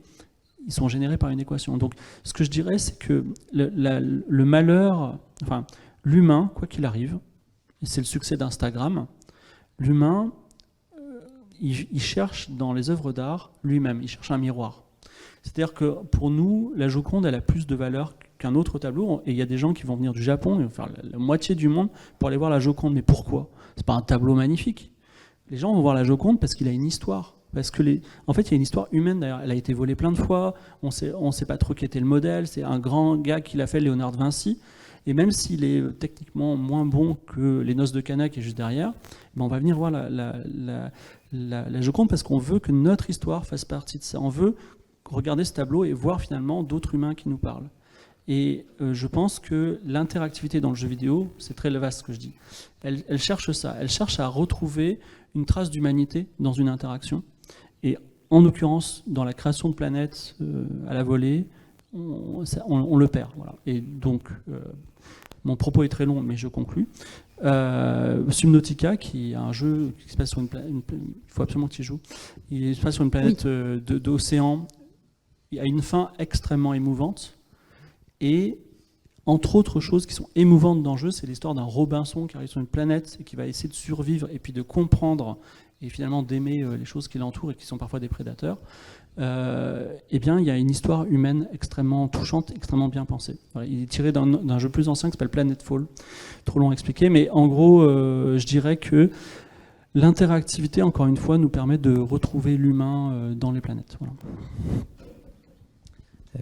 ils sont générés par une équation. Donc ce que je dirais, c'est que le malheur, enfin l'humain, quoi qu'il arrive, et c'est le succès d'Instagram, l'humain, il cherche dans les œuvres d'art lui-même, il cherche un miroir. C'est-à-dire que pour nous, la Joconde, elle a plus de valeur qu'un autre tableau. Et il y a des gens qui vont venir du Japon, ils vont faire la moitié du monde pour aller voir la Joconde. Mais pourquoi ? C'est pas un tableau magnifique. Les gens vont voir la Joconde parce qu'il a une histoire. Parce que en fait, il y a une histoire humaine d'ailleurs. Elle a été volée plein de fois. On sait pas trop qui était le modèle. C'est un grand gars qui l'a fait, Léonard de Vinci. Et même s'il est techniquement moins bon que les Noces de Cana qui est juste derrière, on va venir voir la Joconde parce qu'on veut que notre histoire fasse partie de ça. On veut regarder ce tableau et voir finalement d'autres humains qui nous parlent. Et je pense que l'interactivité dans le jeu vidéo, c'est très vaste ce que je dis, elle cherche ça, elle cherche à retrouver une trace d'humanité dans une interaction. Et en l'occurrence, dans la création de planètes à la volée, on le perd. Voilà. Et donc, mon propos est très long, mais je conclus. Subnautica, qui est un jeu qui se passe sur une planète, il faut absolument que tu y joues, il se passe sur une planète d'océan. Il y a une fin extrêmement émouvante. Et entre autres choses qui sont émouvantes dans le jeu, c'est l'histoire d'un Robinson qui arrive sur une planète et qui va essayer de survivre et puis de comprendre et finalement d'aimer les choses qui l'entourent et qui sont parfois des prédateurs. Eh bien, il y a une histoire humaine extrêmement touchante, extrêmement bien pensée. Voilà, il est tiré d'un jeu plus ancien qui s'appelle Planetfall. Trop long à expliquer, mais en gros, je dirais que l'interactivité, encore une fois, nous permet de retrouver l'humain dans les planètes. Voilà.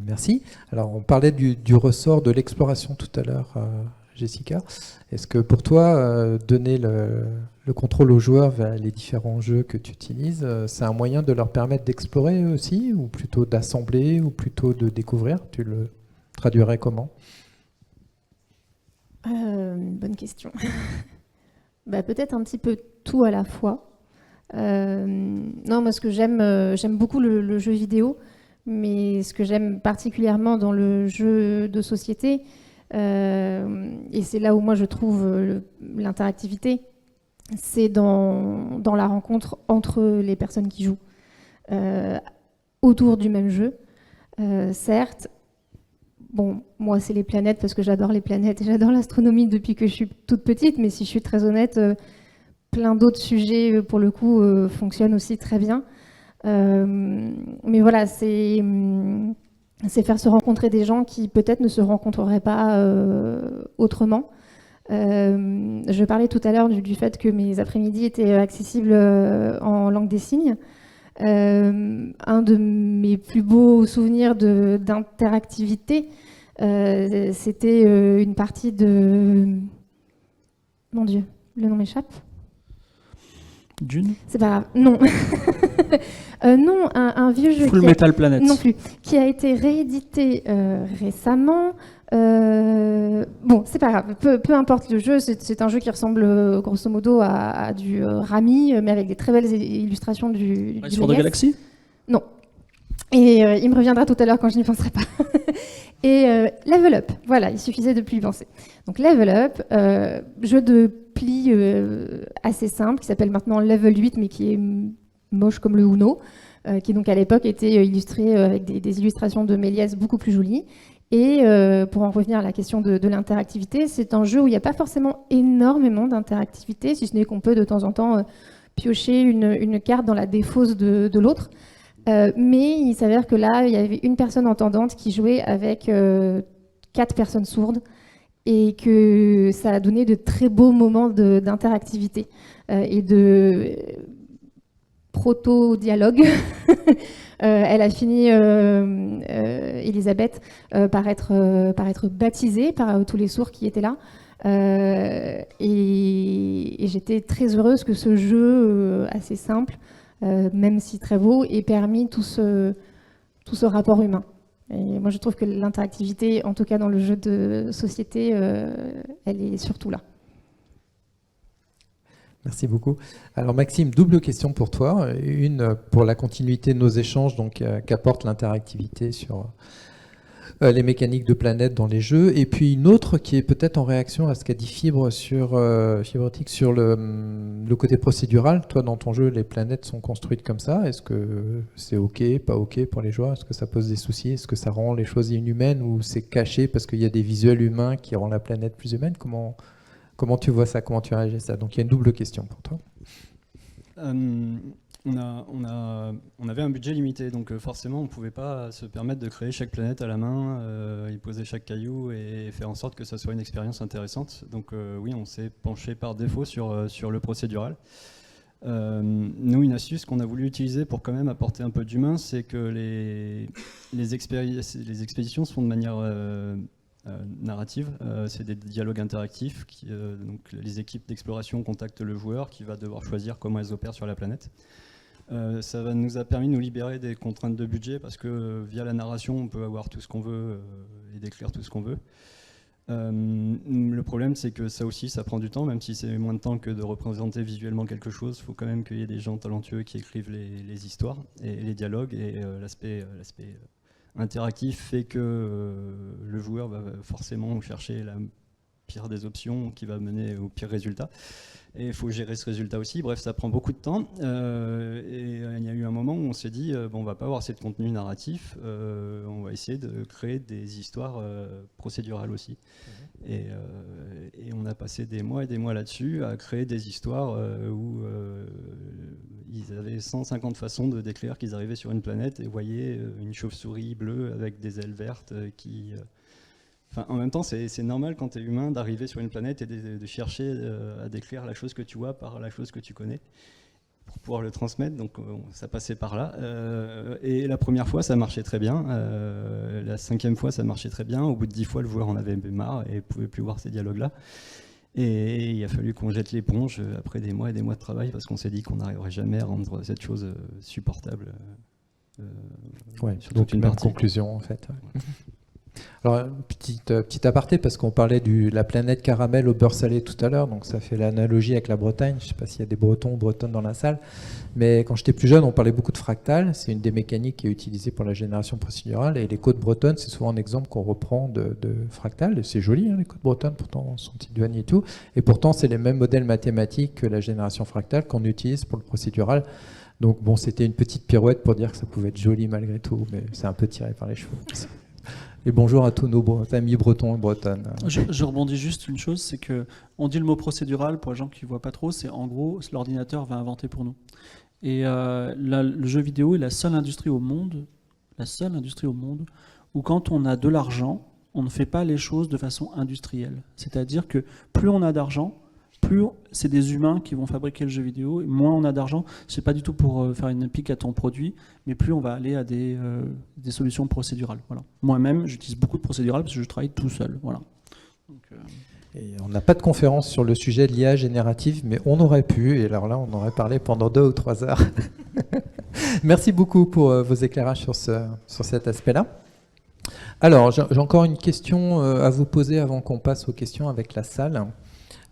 Merci. Alors, on parlait du ressort de l'exploration tout à l'heure, Jessica. Est-ce que pour toi, donner le contrôle aux joueurs vers les différents jeux que tu utilises, c'est un moyen de leur permettre d'explorer aussi, ou plutôt d'assembler, ou plutôt de découvrir ? Tu le traduirais comment ? Bonne question. Peut-être un petit peu tout à la fois. Non, moi, ce que j'aime beaucoup le jeu vidéo. Mais ce que j'aime particulièrement dans le jeu de société, et c'est là où moi je trouve l'interactivité, c'est dans la rencontre entre les personnes qui jouent autour du même jeu. Certes, bon, moi c'est les planètes parce que j'adore les planètes et j'adore l'astronomie depuis que je suis toute petite, mais si je suis très honnête, plein d'autres sujets pour le coup fonctionnent aussi très bien. Mais voilà, c'est faire se rencontrer des gens qui peut-être ne se rencontreraient pas autrement. Je parlais tout à l'heure du fait que mes après-midi étaient accessibles en langue des signes. Un de mes plus beaux souvenirs d'interactivité, c'était une partie de... Mon Dieu, le nom m'échappe. Dune ? C'est pas grave, non. Non, un vieux jeu Full Metal Planet. Non plus, qui a été réédité récemment. Bon, c'est pas grave, peu importe le jeu, c'est un jeu qui ressemble grosso modo à du Rami, mais avec des très belles illustrations du Sur de Galaxy ? Non. Et il me reviendra tout à l'heure quand je n'y penserai pas. Et Level Up, voilà, il suffisait de plus y penser. Donc Level Up, jeu de pli assez simple, qui s'appelle maintenant Level 8, mais qui est moche comme le Uno, qui donc à l'époque était illustré avec des illustrations de Méliès beaucoup plus jolies. Et pour en revenir à la question de l'interactivité, c'est un jeu où il n'y a pas forcément énormément d'interactivité, si ce n'est qu'on peut de temps en temps piocher une carte dans la défausse de l'autre. Mais il s'avère que là, il y avait une personne entendante qui jouait avec 4 personnes sourdes et que ça a donné de très beaux moments d'interactivité et de proto-dialogue. Elle a fini, Elisabeth, par être baptisée par tous les sourds qui étaient là. Et j'étais très heureuse que ce jeu assez simple, même si très beau, ait permis tout ce rapport humain. Et moi, je trouve que l'interactivité, en tout cas dans le jeu de société, elle est surtout là. Merci beaucoup. Alors Maxime, double question pour toi. Une pour la continuité de nos échanges, donc qu'apporte l'interactivité sur les mécaniques de planète dans les jeux, et puis une autre qui est peut-être en réaction à ce qu'a dit Fibre sur le côté procédural. Toi, dans ton jeu, les planètes sont construites comme ça. Est-ce que c'est OK, pas OK pour les joueurs? Est-ce que ça pose des soucis? Est-ce que ça rend les choses inhumaines ou c'est caché parce qu'il y a des visuels humains qui rendent la planète plus humaine? Comment tu vois ça? Comment tu réagis à ça? Donc il y a une double question pour toi. On avait un budget limité, donc forcément on ne pouvait pas se permettre de créer chaque planète à la main, y poser chaque caillou et faire en sorte que ça soit une expérience intéressante. Donc oui, on s'est penché par défaut sur le procédural. Nous, une astuce qu'on a voulu utiliser pour quand même apporter un peu d'humain, c'est que les expéditions se font de manière narrative, c'est des dialogues interactifs. Donc les équipes d'exploration contactent le joueur qui va devoir choisir comment elles opèrent sur la planète. Ça nous a permis de nous libérer des contraintes de budget parce que via la narration, on peut avoir tout ce qu'on veut et décrire tout ce qu'on veut. Le problème, c'est que ça aussi, ça prend du temps, même si c'est moins de temps que de représenter visuellement quelque chose. Il faut quand même qu'il y ait des gens talentueux qui écrivent les histoires et les dialogues, et l'aspect interactif fait que le joueur va forcément chercher la pire des options qui va mener au pire résultat. Et il faut gérer ce résultat aussi. Bref, ça prend beaucoup de temps. Et il y a eu un moment où on s'est dit, bon, on va pas avoir assez de contenu narratif, on va essayer de créer des histoires procédurales aussi. Et on a passé des mois et des mois là-dessus à créer des histoires où ils avaient 150 façons de décrire qu'ils arrivaient sur une planète et voyaient une chauve-souris bleue avec des ailes vertes qui... Enfin, en même temps, c'est normal quand tu es humain d'arriver sur une planète et de chercher à décrire la chose que tu vois par la chose que tu connais pour pouvoir le transmettre. Donc ça passait par là. Et la première fois, ça marchait très bien. La 5e fois, ça marchait très bien. Au bout de 10 fois, le joueur en avait marre et ne pouvait plus voir ces dialogues-là. Et il a fallu qu'on jette l'éponge après des mois et des mois de travail parce qu'on s'est dit qu'on n'arriverait jamais à rendre cette chose supportable. Ouais, sur donc toute une même conclusion en fait. Ouais. Alors, petit aparté, parce qu'on parlait de la planète caramel au beurre salé tout à l'heure, donc ça fait l'analogie avec la Bretagne. Je ne sais pas s'il y a des Bretons ou Bretonnes dans la salle, mais quand j'étais plus jeune, on parlait beaucoup de fractal. C'est une des mécaniques qui est utilisée pour la génération procédurale, et les côtes bretonnes, c'est souvent un exemple qu'on reprend de fractal. C'est joli, hein, les côtes bretonnes, pourtant, sont éloignées et tout. Et pourtant, c'est les mêmes modèles mathématiques que la génération fractale qu'on utilise pour le procédural. Donc bon, c'était une petite pirouette pour dire que ça pouvait être joli malgré tout, mais c'est un peu tiré par les cheveux. Et bonjour à tous nos amis bretons et bretonnes. Je rebondis juste une chose, c'est que on dit le mot procédural, pour les gens qui ne voient pas trop, c'est en gros, l'ordinateur va inventer pour nous. Et le jeu vidéo est la seule industrie au monde où quand on a de l'argent, on ne fait pas les choses de façon industrielle. C'est-à-dire que plus on a d'argent, plus c'est des humains qui vont fabriquer le jeu vidéo, et moins on a d'argent, c'est pas du tout pour faire une pique à ton produit, mais plus on va aller à des solutions procédurales. Voilà. Moi-même, j'utilise beaucoup de procédurales parce que je travaille tout seul. Voilà. Donc, Et on n'a pas de conférence sur le sujet de l'IA générative, mais on aurait pu, et alors là, on aurait parlé pendant 2 ou 3 heures. Merci beaucoup pour vos éclairages sur cet aspect-là. Alors, j'ai encore une question à vous poser avant qu'on passe aux questions avec la salle.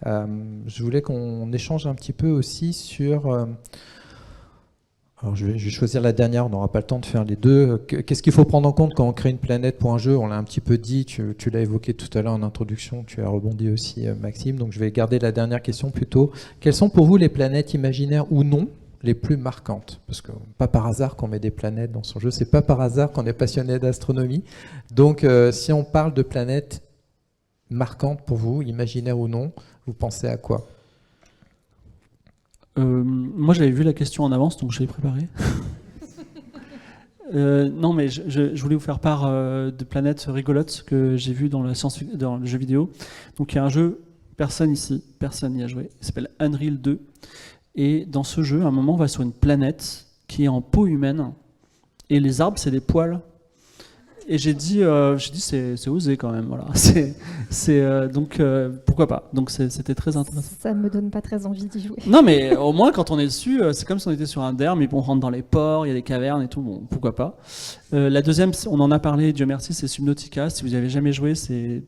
Je voulais qu'on échange un petit peu aussi sur... alors je vais choisir la dernière, on n'aura pas le temps de faire les deux. Qu'est-ce qu'il faut prendre en compte quand on crée une planète pour un jeu? On l'a un petit peu dit, tu l'as évoqué tout à l'heure en introduction, tu as rebondi aussi Maxime, donc je vais garder la dernière question plutôt. Quelles sont pour vous les planètes imaginaires ou non les plus marquantes? Parce que pas par hasard qu'on met des planètes dans son jeu, c'est pas par hasard qu'on est passionné d'astronomie. Donc si on parle de planètes marquantes pour vous, imaginaires ou non, vous pensez à quoi? Moi, j'avais vu la question en avance, donc je l'ai préparée. Non, mais je voulais vous faire part de planètes rigolotes que j'ai vues dans le jeu vidéo. Donc, il y a un jeu, personne n'y a joué, il s'appelle Unreal 2. Et dans ce jeu, à un moment, on va sur une planète qui est en peau humaine, et les arbres, c'est des poils. Et j'ai dit c'est osé quand même. Voilà. Donc pourquoi pas. Donc c'était très intéressant. Ça me donne pas très envie d'y jouer. Non, mais au moins quand on est dessus, c'est comme si on était sur un derme, mais on rentre dans les ports, il y a des cavernes et tout. Bon, pourquoi pas. La deuxième, on en a parlé, Dieu merci, c'est Subnautica. Si vous n'y avez jamais joué, c'est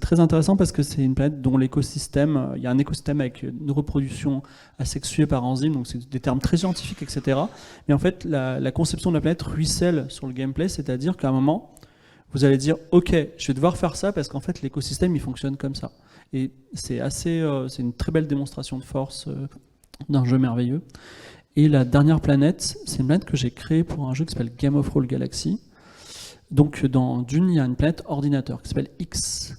très intéressant parce que c'est une planète dont l'écosystème, il y a un écosystème avec une reproduction asexuée par enzyme, donc c'est des termes très scientifiques, etc. Mais en fait, la conception de la planète ruisselle sur le gameplay, c'est-à-dire qu'à un moment, vous allez dire, ok, je vais devoir faire ça parce qu'en fait, l'écosystème, il fonctionne comme ça. Et c'est une très belle démonstration de force d'un jeu merveilleux. Et la dernière planète, c'est une planète que j'ai créée pour un jeu qui s'appelle Game of Roll Galaxy. Donc dans Dune, il y a une planète ordinateur qui s'appelle X.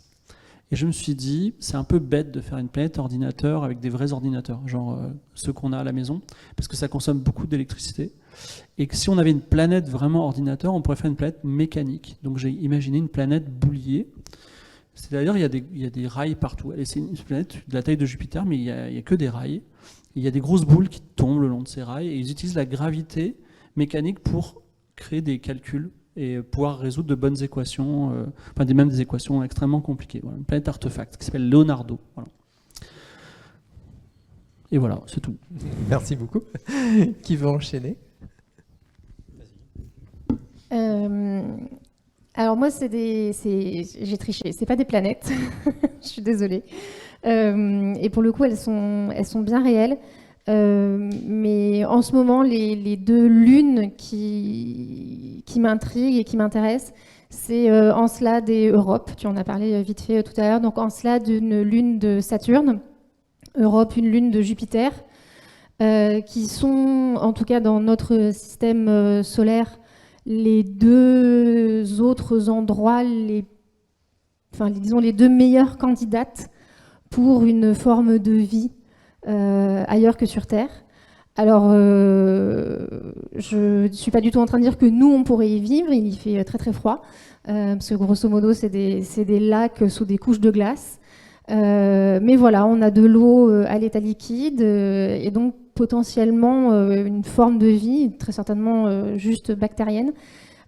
Et je me suis dit, c'est un peu bête de faire une planète ordinateur avec des vrais ordinateurs, genre ceux qu'on a à la maison, parce que ça consomme beaucoup d'électricité. Et que si on avait une planète vraiment ordinateur, on pourrait faire une planète mécanique. Donc j'ai imaginé une planète boulier. C'est-à-dire, il y a des rails partout. C'est une planète de la taille de Jupiter, mais il n'y a que des rails. Il y a des grosses boules qui tombent le long de ces rails, et ils utilisent la gravité mécanique pour créer des calculs et pouvoir résoudre de bonnes équations, même des équations extrêmement compliquées. Voilà, une planète artefact qui s'appelle Leonardo. Voilà. Et voilà, c'est tout. Merci beaucoup. Qui veut enchaîner? Alors moi, j'ai triché. C'est pas des planètes. Je suis désolée. Et pour le coup, elles sont bien réelles. Mais en ce moment, les deux lunes qui m'intriguent et qui m'intéressent, c'est Encelade et Europe. Tu en as parlé vite fait tout à l'heure. Donc Encelade, une lune de Saturne. Europe, une lune de Jupiter. Qui sont, en tout cas dans notre système solaire, les deux autres endroits, disons les deux meilleures candidates pour une forme de vie ailleurs que sur Terre. Alors, je ne suis pas du tout en train de dire que nous, on pourrait y vivre. Il y fait très très froid, parce que grosso modo, c'est des lacs sous des couches de glace. Mais voilà, on a de l'eau à l'état liquide, et donc potentiellement une forme de vie, très certainement juste bactérienne.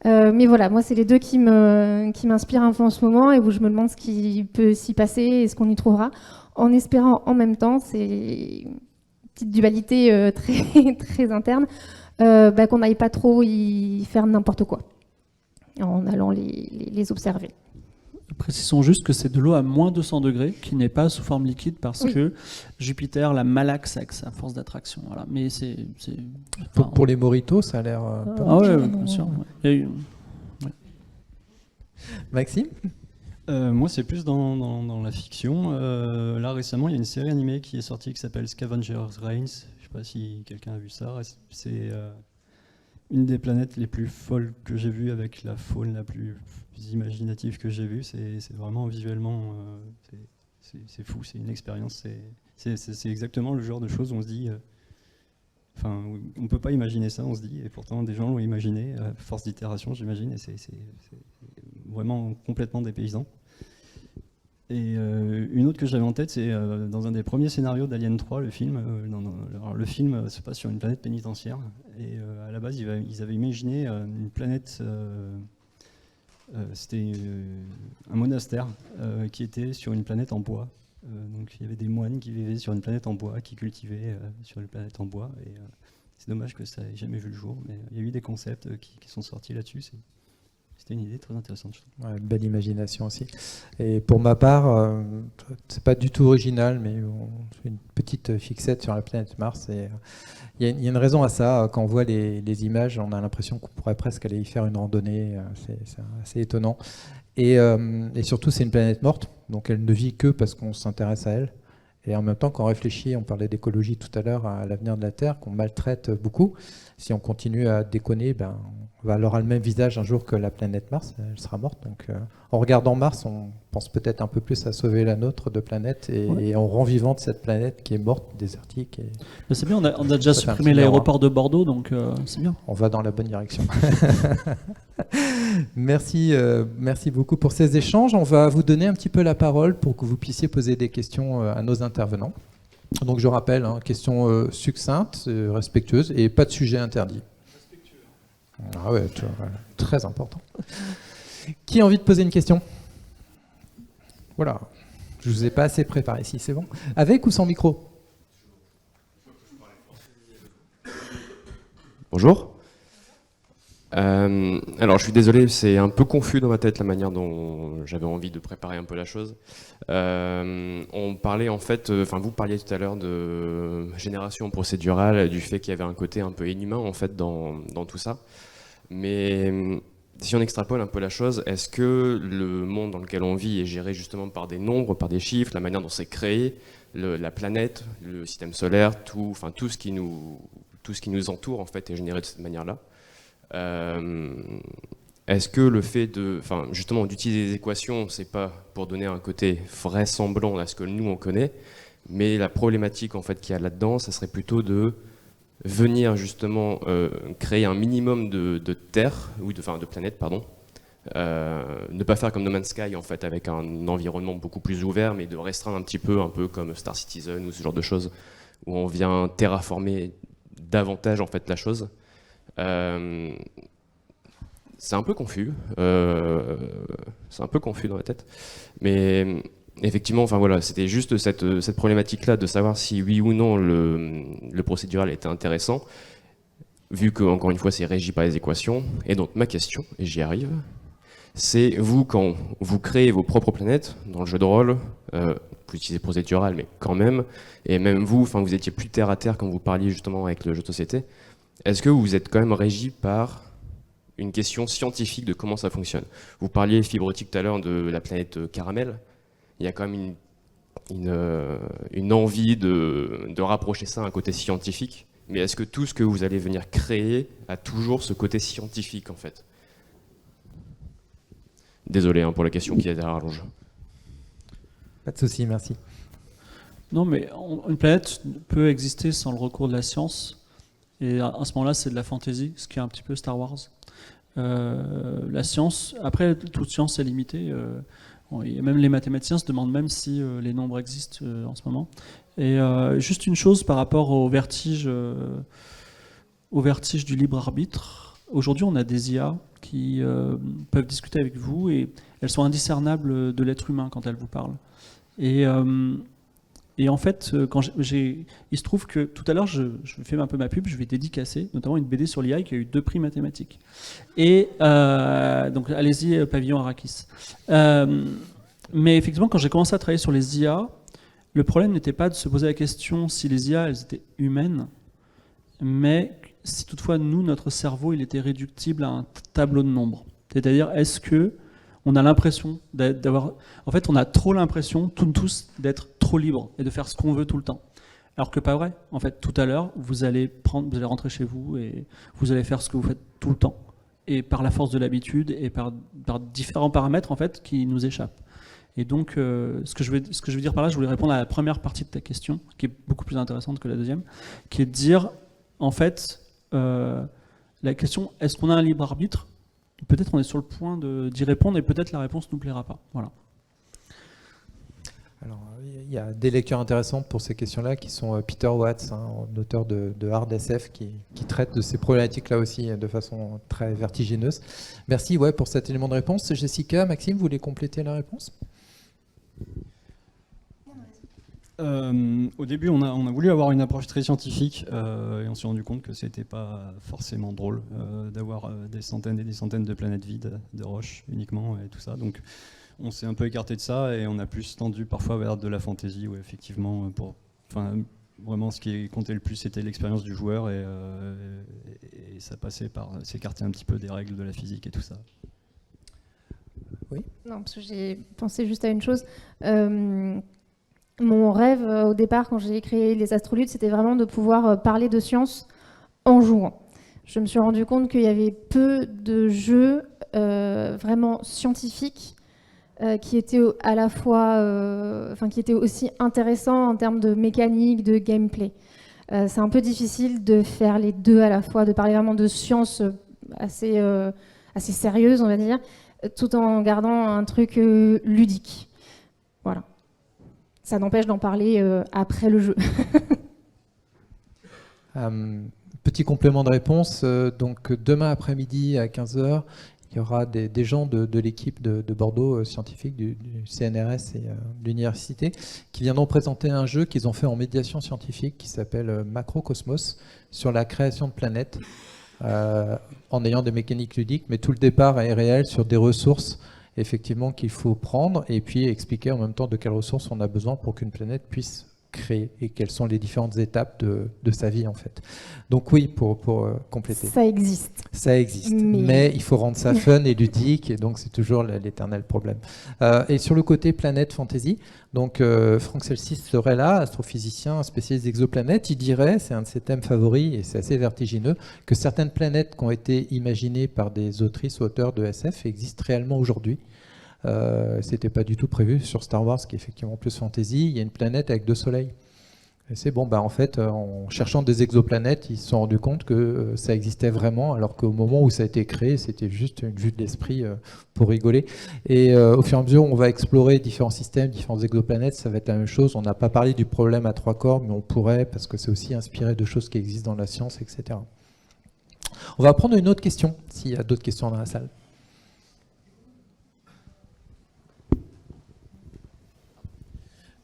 Mais voilà, moi, c'est les deux qui m'inspirent un peu en ce moment, et où je me demande ce qui peut s'y passer et ce qu'on y trouvera, en espérant en même temps, c'est une petite dualité très, très interne, qu'on n'aille pas trop y faire n'importe quoi, en allant les observer. Précisons juste que c'est de l'eau à moins 200 degrés, qui n'est pas sous forme liquide, parce que Jupiter la malaxe avec sa force d'attraction. Voilà. Mais Pour les mojitos, ça a l'air pas mal. Ouais, bien sûr. Ouais. Maxime? Moi, c'est plus dans la fiction. Là, récemment, il y a une série animée qui est sortie qui s'appelle Scavenger's Reigns. Je ne sais pas si quelqu'un a vu ça. C'est une des planètes les plus folles que j'ai vues, avec la faune la plus imaginative que j'ai vue. C'est vraiment visuellement, c'est fou, c'est une expérience. C'est exactement le genre de choses où on se dit, on ne peut pas imaginer ça, on se dit, et pourtant des gens l'ont imaginé, à force d'itération, j'imagine, et c'est vraiment complètement dépaysant. Et une autre que j'avais en tête, c'est dans un des premiers scénarios d'Alien 3, le film. Le film se passe sur une planète pénitentiaire, et à la base, ils avaient imaginé une planète. C'était un monastère qui était sur une planète en bois. Donc il y avait des moines qui vivaient sur une planète en bois, qui cultivaient sur une planète en bois. Et c'est dommage que ça n'ait jamais vu le jour, mais il y a eu des concepts qui sont sortis là-dessus. C'était une idée très intéressante, je trouve. Ouais, belle imagination aussi. Et pour ma part, c'est pas du tout original, mais on fait une petite fixette sur la planète Mars. Et il y a une raison à ça. Quand on voit les images, on a l'impression qu'on pourrait presque aller y faire une randonnée. C'est assez étonnant. Et surtout, c'est une planète morte, donc elle ne vit que parce qu'on s'intéresse à elle. Et en même temps, quand on réfléchit, on parlait d'écologie tout à l'heure, à l'avenir de la Terre, qu'on maltraite beaucoup. Si on continue à déconner, elle aura le même visage un jour que la planète Mars, elle sera morte. Donc, en regardant Mars, on pense peut-être un peu plus à sauver la nôtre de planète et en revivant de cette planète qui est morte, désertique. C'est bien, on a déjà supprimé l'aéroport de Bordeaux, donc c'est bien. On va dans la bonne direction. Merci beaucoup pour ces échanges. On va vous donner un petit peu la parole pour que vous puissiez poser des questions à nos intervenants. Donc je rappelle, questions succinctes, respectueuses et pas de sujet interdit. Ah ouais, très important. Qui a envie de poser une question? Voilà, je vous ai pas assez préparé, si c'est bon. Avec ou sans micro? Bonjour. Alors je suis désolé, c'est un peu confus dans ma tête la manière dont j'avais envie de préparer un peu la chose. On parlait en fait, vous parliez tout à l'heure de génération procédurale, du fait qu'il y avait un côté un peu inhumain en fait dans tout ça. Mais si on extrapole un peu la chose, est-ce que le monde dans lequel on vit est géré justement par des nombres, par des chiffres, la manière dont c'est créé, la planète, le système solaire, tout ce qui nous entoure en fait est généré de cette manière-là? Est-ce que le fait justement d'utiliser des équations, c'est pas pour donner un côté vraisemblant à ce que nous on connaît, mais la problématique en fait qu'il y a là-dedans, ça serait plutôt de venir justement créer un minimum de terre ou de planète, pardon. Ne pas faire comme No Man's Sky en fait avec un environnement beaucoup plus ouvert, mais de restreindre un peu comme Star Citizen ou ce genre de choses où on vient terraformer davantage en fait la chose. C'est un peu confus, dans la tête, mais effectivement, c'était juste cette problématique-là de savoir si oui ou non le procédural était intéressant, vu que encore une fois c'est régi par les équations. Et donc ma question, et j'y arrive, c'est vous quand vous créez vos propres planètes dans le jeu de rôle, vous utilisez procédural, mais quand même, et même vous étiez plus terre à terre quand vous parliez justement avec le jeu de société. Est-ce que vous êtes quand même régi par une question scientifique de comment ça fonctionne? Vous parliez fibre optique tout à l'heure de la planète Caramel. Il y a quand même une envie de rapprocher ça à un côté scientifique. Mais est-ce que tout ce que vous allez venir créer a toujours ce côté scientifique en fait? Désolé pour la question qui est derrière l'enjeu. Pas de souci, merci. Non, mais une planète peut exister sans le recours de la science. Et à ce moment-là, c'est de la fantasy, ce qui est un petit peu Star Wars. La science, après, toute science est limitée. Même les mathématiciens se demandent même si les nombres existent en ce moment. Et juste une chose par rapport au vertige du libre arbitre. Aujourd'hui, on a des IA qui peuvent discuter avec vous et elles sont indiscernables de l'être humain quand elles vous parlent. Et en fait, il se trouve que tout à l'heure, je fais un peu ma pub, je vais dédicacer notamment une BD sur l'IA qui a eu 2 prix mathématiques. Et donc allez-y, Pavillon Arrakis. Mais effectivement, quand j'ai commencé à travailler sur les IA, le problème n'était pas de se poser la question si les IA elles étaient humaines, mais si toutefois nous, notre cerveau, il était réductible à un tableau de nombres. C'est-à-dire, est-ce que on a l'impression d'avoir... En fait, on a trop l'impression, tous, d'être trop libre et de faire ce qu'on veut tout le temps. Alors que pas vrai. En fait, tout à l'heure, vous allez rentrer chez vous et vous allez faire ce que vous faites tout le temps. Et par la force de l'habitude et par différents paramètres, en fait, qui nous échappent. Et donc, ce que je veux dire par là, je voulais répondre à la première partie de ta question, qui est beaucoup plus intéressante que la deuxième, qui est de dire, en fait, la question, est-ce qu'on a un libre arbitre ? Peut-être on est sur le point d'y répondre et peut-être la réponse ne nous plaira pas. Voilà. Alors, il y a des lectures intéressantes pour ces questions-là qui sont Peter Watts, auteur de Hard SF, qui traite de ces problématiques-là aussi de façon très vertigineuse. Merci pour cet élément de réponse. Jessica, Maxime, vous voulez compléter la réponse ? Au début, on a voulu avoir une approche très scientifique et on s'est rendu compte que c'était pas forcément drôle d'avoir des centaines et des centaines de planètes vides, de roches uniquement et tout ça. Donc, on s'est un peu écarté de ça et on a plus tendu parfois vers de la fantasy où effectivement, vraiment, ce qui comptait le plus, c'était l'expérience du joueur et ça passait par s'écarter un petit peu des règles de la physique et tout ça. Oui. Non, parce que j'ai pensé juste à une chose. Mon rêve au départ, quand j'ai créé les Astroludes, c'était vraiment de pouvoir parler de science en jouant. Je me suis rendu compte qu'il y avait peu de jeux vraiment scientifiques qui étaient à la fois, qui étaient aussi intéressants en termes de mécanique, de gameplay. C'est un peu difficile de faire les deux à la fois, de parler vraiment de science assez sérieuse, on va dire, tout en gardant un truc ludique. Voilà. Ça n'empêche d'en parler après le jeu. Petit complément de réponse. Donc demain après-midi à 15h, Il y aura des gens de l'équipe de Bordeaux scientifique, du CNRS et de l'université, qui viendront présenter un jeu qu'ils ont fait en médiation scientifique qui s'appelle Macrocosmos, sur la création de planètes, en ayant des mécaniques ludiques, mais tout le départ est réel sur des ressources effectivement qu'il faut prendre et puis expliquer en même temps de quelles ressources on a besoin pour qu'une planète puisse créer et quelles sont les différentes étapes de sa vie en fait. Donc oui, pour compléter. Ça existe. Ça existe, mais il faut rendre ça fun et ludique, et donc c'est toujours l'éternel problème. Et sur le côté planète fantasy, donc Franck Celsis serait là, astrophysicien spécialiste d'exoplanètes. Il dirait, c'est un de ses thèmes favoris et c'est assez vertigineux, que certaines planètes qui ont été imaginées par des autrices, auteurs de SF existent réellement aujourd'hui. C'était pas du tout prévu sur Star Wars, qui est effectivement plus fantasy. Il y a une planète avec 2 soleils. Et c'est bon, en fait, en cherchant des exoplanètes, ils se sont rendus compte que ça existait vraiment, alors qu'au moment où ça a été créé, c'était juste une vue de l'esprit pour rigoler. Et au fur et à mesure, on va explorer différents systèmes, différentes exoplanètes, ça va être la même chose. On n'a pas parlé du problème à 3 corps, mais on pourrait, parce que c'est aussi inspiré de choses qui existent dans la science, etc. On va prendre une autre question, s'il y a d'autres questions dans la salle.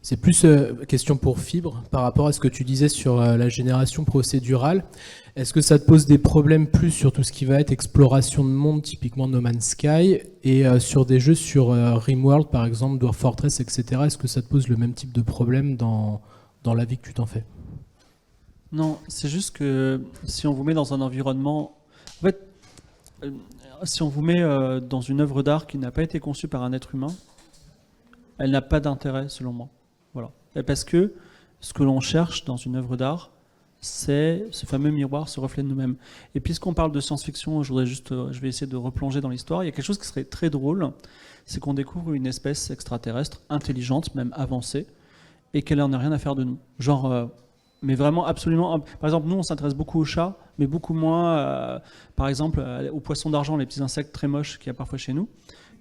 C'est plus question pour Fibre, par rapport à ce que tu disais sur la génération procédurale. Est-ce que ça te pose des problèmes plus sur tout ce qui va être exploration de monde, typiquement No Man's Sky, et sur des jeux sur RimWorld, par exemple, Dwarf Fortress, etc. Est-ce que ça te pose le même type de problème dans la vie que tu t'en fais? Non, c'est juste que si on vous met dans un environnement... En fait, si on vous met dans une œuvre d'art qui n'a pas été conçue par un être humain, elle n'a pas d'intérêt, selon moi. Voilà. Et parce que ce que l'on cherche dans une œuvre d'art, c'est ce fameux miroir, ce reflet de nous-mêmes. Et puisqu'on parle de science-fiction, je vais essayer de replonger dans l'histoire. Il y a quelque chose qui serait très drôle, c'est qu'on découvre une espèce extraterrestre, intelligente, même avancée, et qu'elle n'en a rien à faire de nous. Genre, mais vraiment absolument... Par exemple, nous, on s'intéresse beaucoup aux chats, mais beaucoup moins, par exemple, aux poissons d'argent, les petits insectes très moches qu'il y a parfois chez nous.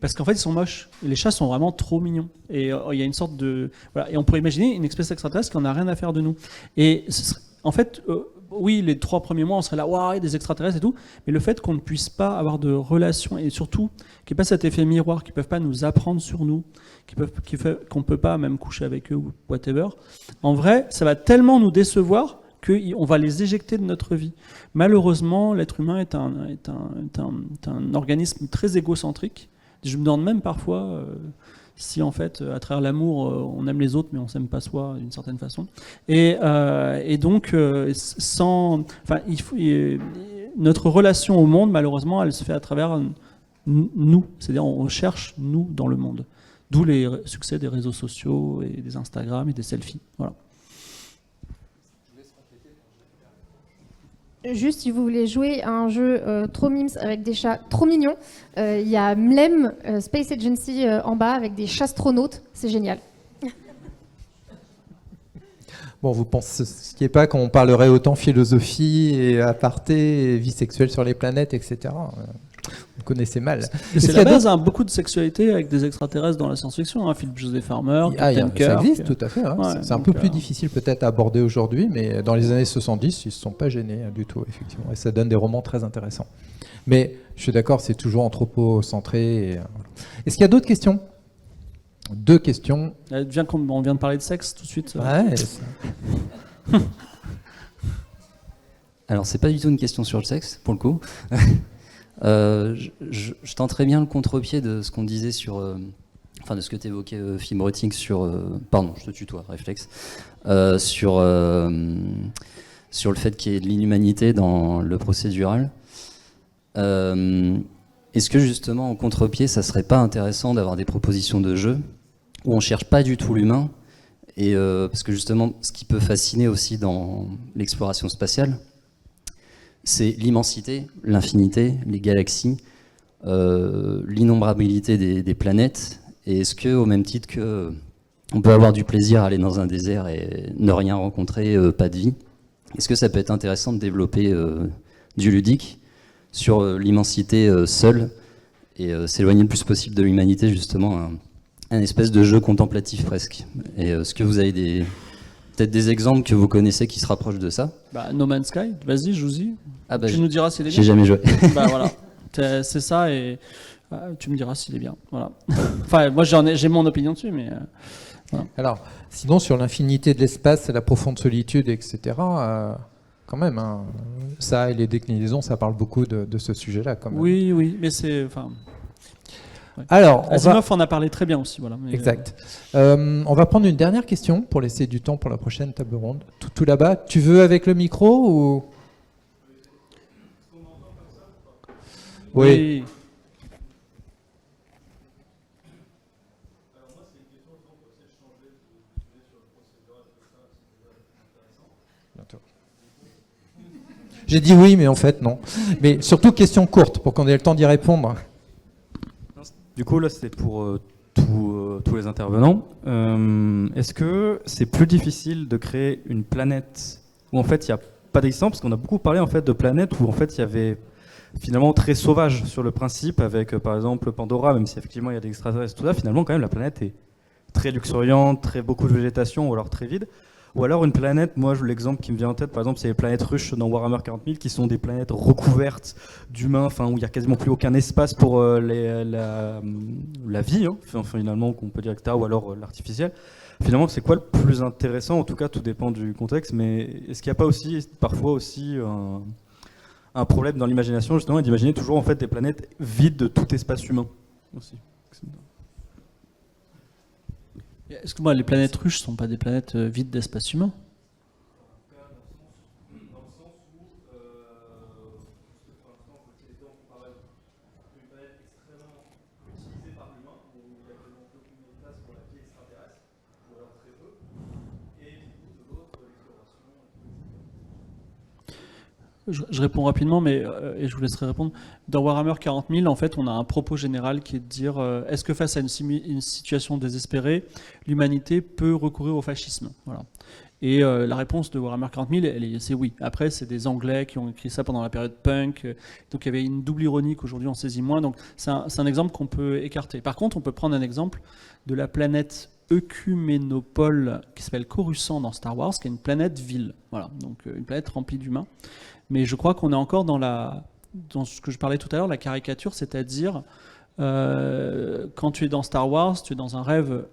Parce qu'en fait, ils sont moches. Et les chats sont vraiment trop mignons. Et il y a une sorte de... Voilà. Et on pourrait imaginer une espèce extraterrestre qui n'en a rien à faire de nous. Et en fait, oui, les 3 premiers mois, on serait là, waouh, des extraterrestres et tout. Mais le fait qu'on ne puisse pas avoir de relation, et surtout qu'il n'y ait pas cet effet miroir, qu'ils ne peuvent pas nous apprendre sur nous, qu'on ne peut pas même coucher avec eux ou whatever, en vrai, ça va tellement nous décevoir qu'on va les éjecter de notre vie. Malheureusement, l'être humain est un organisme très égocentrique. Je me demande même parfois si en fait, à travers l'amour, on aime les autres, mais on s'aime pas soi d'une certaine façon. Et donc, notre relation au monde, malheureusement, elle se fait à travers nous. C'est-à-dire, on cherche nous dans le monde. D'où les succès des réseaux sociaux et des Instagram et des selfies. Voilà. Juste, si vous voulez jouer à un jeu trop mimes avec des chats trop mignons, il y a Mlem Space Agency en bas avec des chastronautes, c'est génial. Bon, vous pensiez pas qu'on parlerait autant philosophie et aparté, et vie sexuelle sur les planètes, etc. Vous connaissez mal. C'est la base, beaucoup de sexualité avec des extraterrestres dans la science-fiction. Philip Joseph Farmer, Captain Kirk. Ça existe, tout à fait. Hein. Ouais, c'est un peu plus difficile peut-être à aborder aujourd'hui, mais dans les années 70, ils ne se sont pas gênés du tout, effectivement. Et ça donne des romans très intéressants. Mais je suis d'accord, c'est toujours anthropocentré. Est-ce qu'il y a d'autres questions? 2 questions. On vient de parler de sexe tout de suite. Ouais, Alors, c'est pas du tout une question sur le sexe, pour le coup. Je tenterais bien le contre-pied de ce qu'on disait sur... de ce que tu évoquais, Fibrotique, sur... pardon, je te tutoie, réflexe. Sur le fait qu'il y ait de l'inhumanité dans le procédural. Est-ce que, justement, au contre-pied, ça serait pas intéressant d'avoir des propositions de jeu où on cherche pas du tout l'humain, et parce que, justement, ce qui peut fasciner aussi dans l'exploration spatiale, c'est l'immensité, l'infinité, les galaxies, l'innombrabilité des planètes. Et est-ce que, au même titre que on peut avoir du plaisir à aller dans un désert et ne rien rencontrer, pas de vie, est-ce que ça peut être intéressant de développer du ludique sur l'immensité seule et s'éloigner le plus possible de l'humanité, justement, un espèce de jeu contemplatif presque. Et est-ce que vous avez peut-être des exemples que vous connaissez qui se rapprochent de ça? No Man's Sky, vas-y, joue-y. Ah bah, tu nous diras si c'est j'ai jamais joué. Voilà. C'est ça, et tu me diras s'il est bien. Voilà. Enfin, moi j'ai mon opinion dessus, mais voilà. Alors, sinon, sur l'infinité de l'espace et la profonde solitude, etc., quand même, hein, ça et les déclinaisons, ça parle beaucoup de ce sujet-là, quand même. Oui, mais c'est... Enfin, ouais. Alors, Asimov en a parlé très bien aussi. Voilà, mais, exact. On va prendre une dernière question pour laisser du temps pour la prochaine table ronde. Tout là-bas, tu veux avec le micro ou... Oui. J'ai dit oui, mais en fait non. Mais surtout question courte pour qu'on ait le temps d'y répondre. Du coup, là, c'était pour tous les intervenants. Est-ce que c'est plus difficile de créer une planète où en fait il n'y a pas d'existence, parce qu'on a beaucoup parlé en fait de planètes où en fait il y avait finalement très sauvage sur le principe, avec par exemple Pandora, même si effectivement il y a des extraterrestres, tout ça, finalement quand même la planète est très luxuriante, très beaucoup de végétation, ou alors très vide. Ou alors une planète, moi l'exemple qui me vient en tête par exemple c'est les planètes ruches dans Warhammer 40 000 qui sont des planètes recouvertes d'humains, enfin où il n'y a quasiment plus aucun espace pour la vie, hein, enfin, finalement qu'on peut dire, etc., ou alors l'artificiel. Finalement c'est quoi le plus intéressant? En tout cas tout dépend du contexte, mais est-ce qu'il n'y a pas aussi parfois aussi un problème dans l'imagination justement d'imaginer toujours en fait des planètes vides de tout espace humain aussi? Excuse-moi, les planètes ruches ne sont pas des planètes vides d'espace humain? Je réponds rapidement, mais et je vous laisserai répondre. Dans Warhammer 40 000, en fait, on a un propos général qui est de dire est-ce que face à une situation désespérée, l'humanité peut recourir au fascisme? Voilà. Et la réponse de Warhammer 40 000, c'est oui. Après, c'est des Anglais qui ont écrit ça pendant la période punk, donc il y avait une double ironie qu'aujourd'hui on saisit moins. Donc c'est un exemple qu'on peut écarter. Par contre, on peut prendre un exemple de la planète Œcuménopole qui s'appelle Coruscant dans Star Wars, qui est une planète ville. Voilà, donc une planète remplie d'humains. Mais je crois qu'on est encore dans ce que je parlais tout à l'heure, la caricature, c'est-à-dire quand tu es dans Star Wars, tu es dans un rêve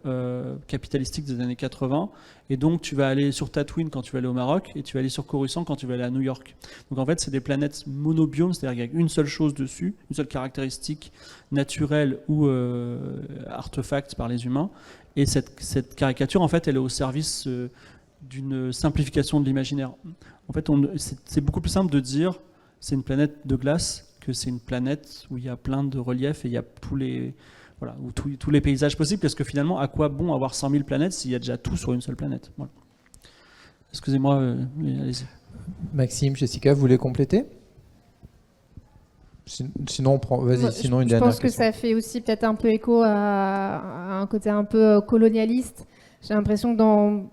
capitalistique des années 80, et donc tu vas aller sur Tatooine quand tu vas aller au Maroc, et tu vas aller sur Coruscant quand tu vas aller à New York. Donc en fait, c'est des planètes monobiomes, c'est-à-dire qu'il y a une seule chose dessus, une seule caractéristique naturelle ou artefact par les humains, et cette caricature, en fait, elle est au service d'une simplification de l'imaginaire. En fait, c'est beaucoup plus simple de dire c'est une planète de glace que c'est une planète où il y a plein de reliefs et il y a tous les paysages possibles, parce que finalement, à quoi bon avoir 100 000 planètes s'il y a déjà tout sur une seule planète? Voilà. Excusez-moi, allez-y. Maxime, Jessica, vous voulez compléter? Sinon, on prend. Vas-y, sinon une dernière question. Je pense que ça fait aussi peut-être un peu écho à un côté un peu colonialiste. J'ai l'impression que dans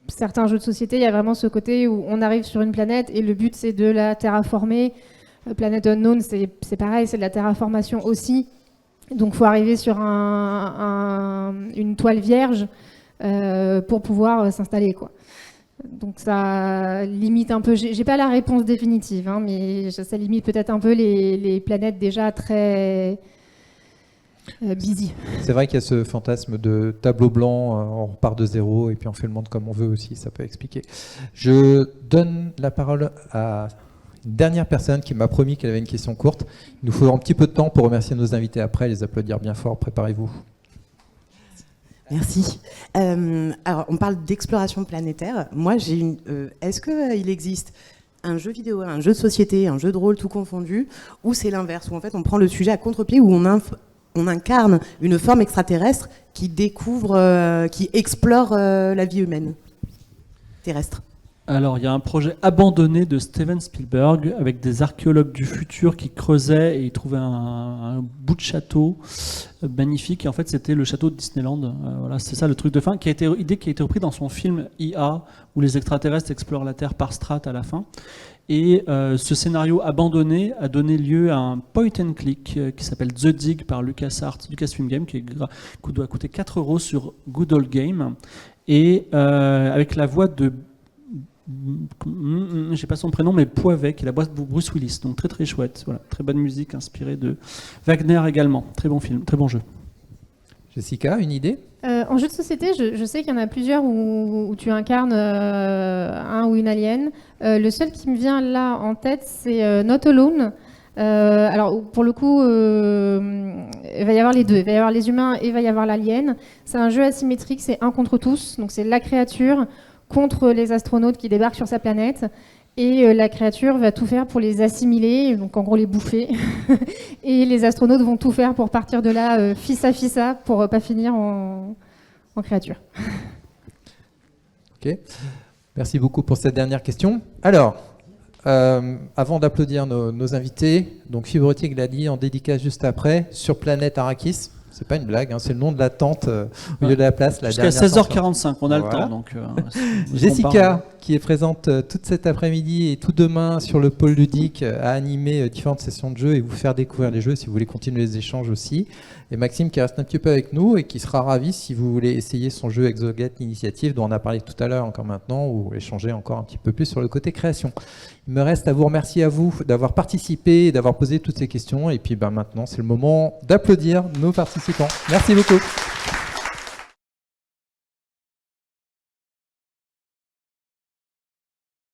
certains jeux de société, il y a vraiment ce côté où on arrive sur une planète et le but c'est de la terraformer. Planet Unknown, c'est pareil, c'est de la terraformation aussi. Donc il faut arriver sur une toile vierge pour pouvoir s'installer, quoi. Donc ça limite un peu, j'ai pas la réponse définitive, hein, mais ça limite peut-être un peu les planètes déjà très busy. C'est vrai qu'il y a ce fantasme de tableau blanc, on repart de zéro et puis on fait le monde comme on veut aussi, ça peut expliquer. Je donne la parole à une dernière personne qui m'a promis qu'elle avait une question courte. Il nous faudra un petit peu de temps pour remercier nos invités après, les applaudir bien fort, préparez-vous. Merci. Alors, on parle d'exploration planétaire. Moi, est-ce qu'il existe un jeu vidéo, un jeu de société, un jeu de rôle tout confondu, ou c'est l'inverse, où en fait on prend le sujet à contre-pied, où on incarne une forme extraterrestre qui découvre, qui explore la vie humaine terrestre? Alors, il y a un projet abandonné de Steven Spielberg avec des archéologues du futur qui creusaient et ils trouvaient un bout de château magnifique. Et en fait, c'était le château de Disneyland. Voilà, c'est ça le truc de fin, idée qui a été reprise dans son film IA, où les extraterrestres explorent la Terre par strates à la fin. Et ce scénario abandonné a donné lieu à un point and click qui s'appelle The Dig par Lucasfilm Games, qui doit coûter 4 € sur Good Old Game. Et avec la voix de j'ai pas son prénom, mais Poivet, qui est la boîte de Bruce Willis, donc très très chouette. Voilà, très bonne musique inspirée de Wagner également. Très bon film, très bon jeu. Jessica, une idée? En jeu de société, je sais qu'il y en a plusieurs où tu incarnes un ou une alien. Le seul qui me vient là en tête, c'est Not Alone. Alors pour le coup, il va y avoir les deux. Il va y avoir les humains et il va y avoir l'alien. C'est un jeu asymétrique, c'est un contre tous. Donc c'est la créature contre les astronautes qui débarquent sur sa planète. Et la créature va tout faire pour les assimiler, donc en gros les bouffer. Et les astronautes vont tout faire pour partir de là, fissa, pour pas finir en créature. Ok. Merci beaucoup pour cette dernière question. Alors, avant d'applaudir nos invités, donc Fibrotique l'a dit en dédicace juste après, sur Planète Arrakis. C'est pas une blague, hein, c'est le nom de la tente au milieu de la place. Jusqu'à 16h45, on a le temps. Donc, Jessica, qui est présente toute cet après-midi et tout demain sur le pôle ludique, a animé différentes sessions de jeux et vous faire découvrir les jeux si vous voulez continuer les échanges aussi. Et Maxime qui reste un petit peu avec nous et qui sera ravi si vous voulez essayer son jeu Exogate Initiative dont on a parlé tout à l'heure encore maintenant ou échanger encore un petit peu plus sur le côté création. Il me reste à vous remercier à vous d'avoir participé et d'avoir posé toutes ces questions. Et puis maintenant, c'est le moment d'applaudir nos participants. Merci beaucoup.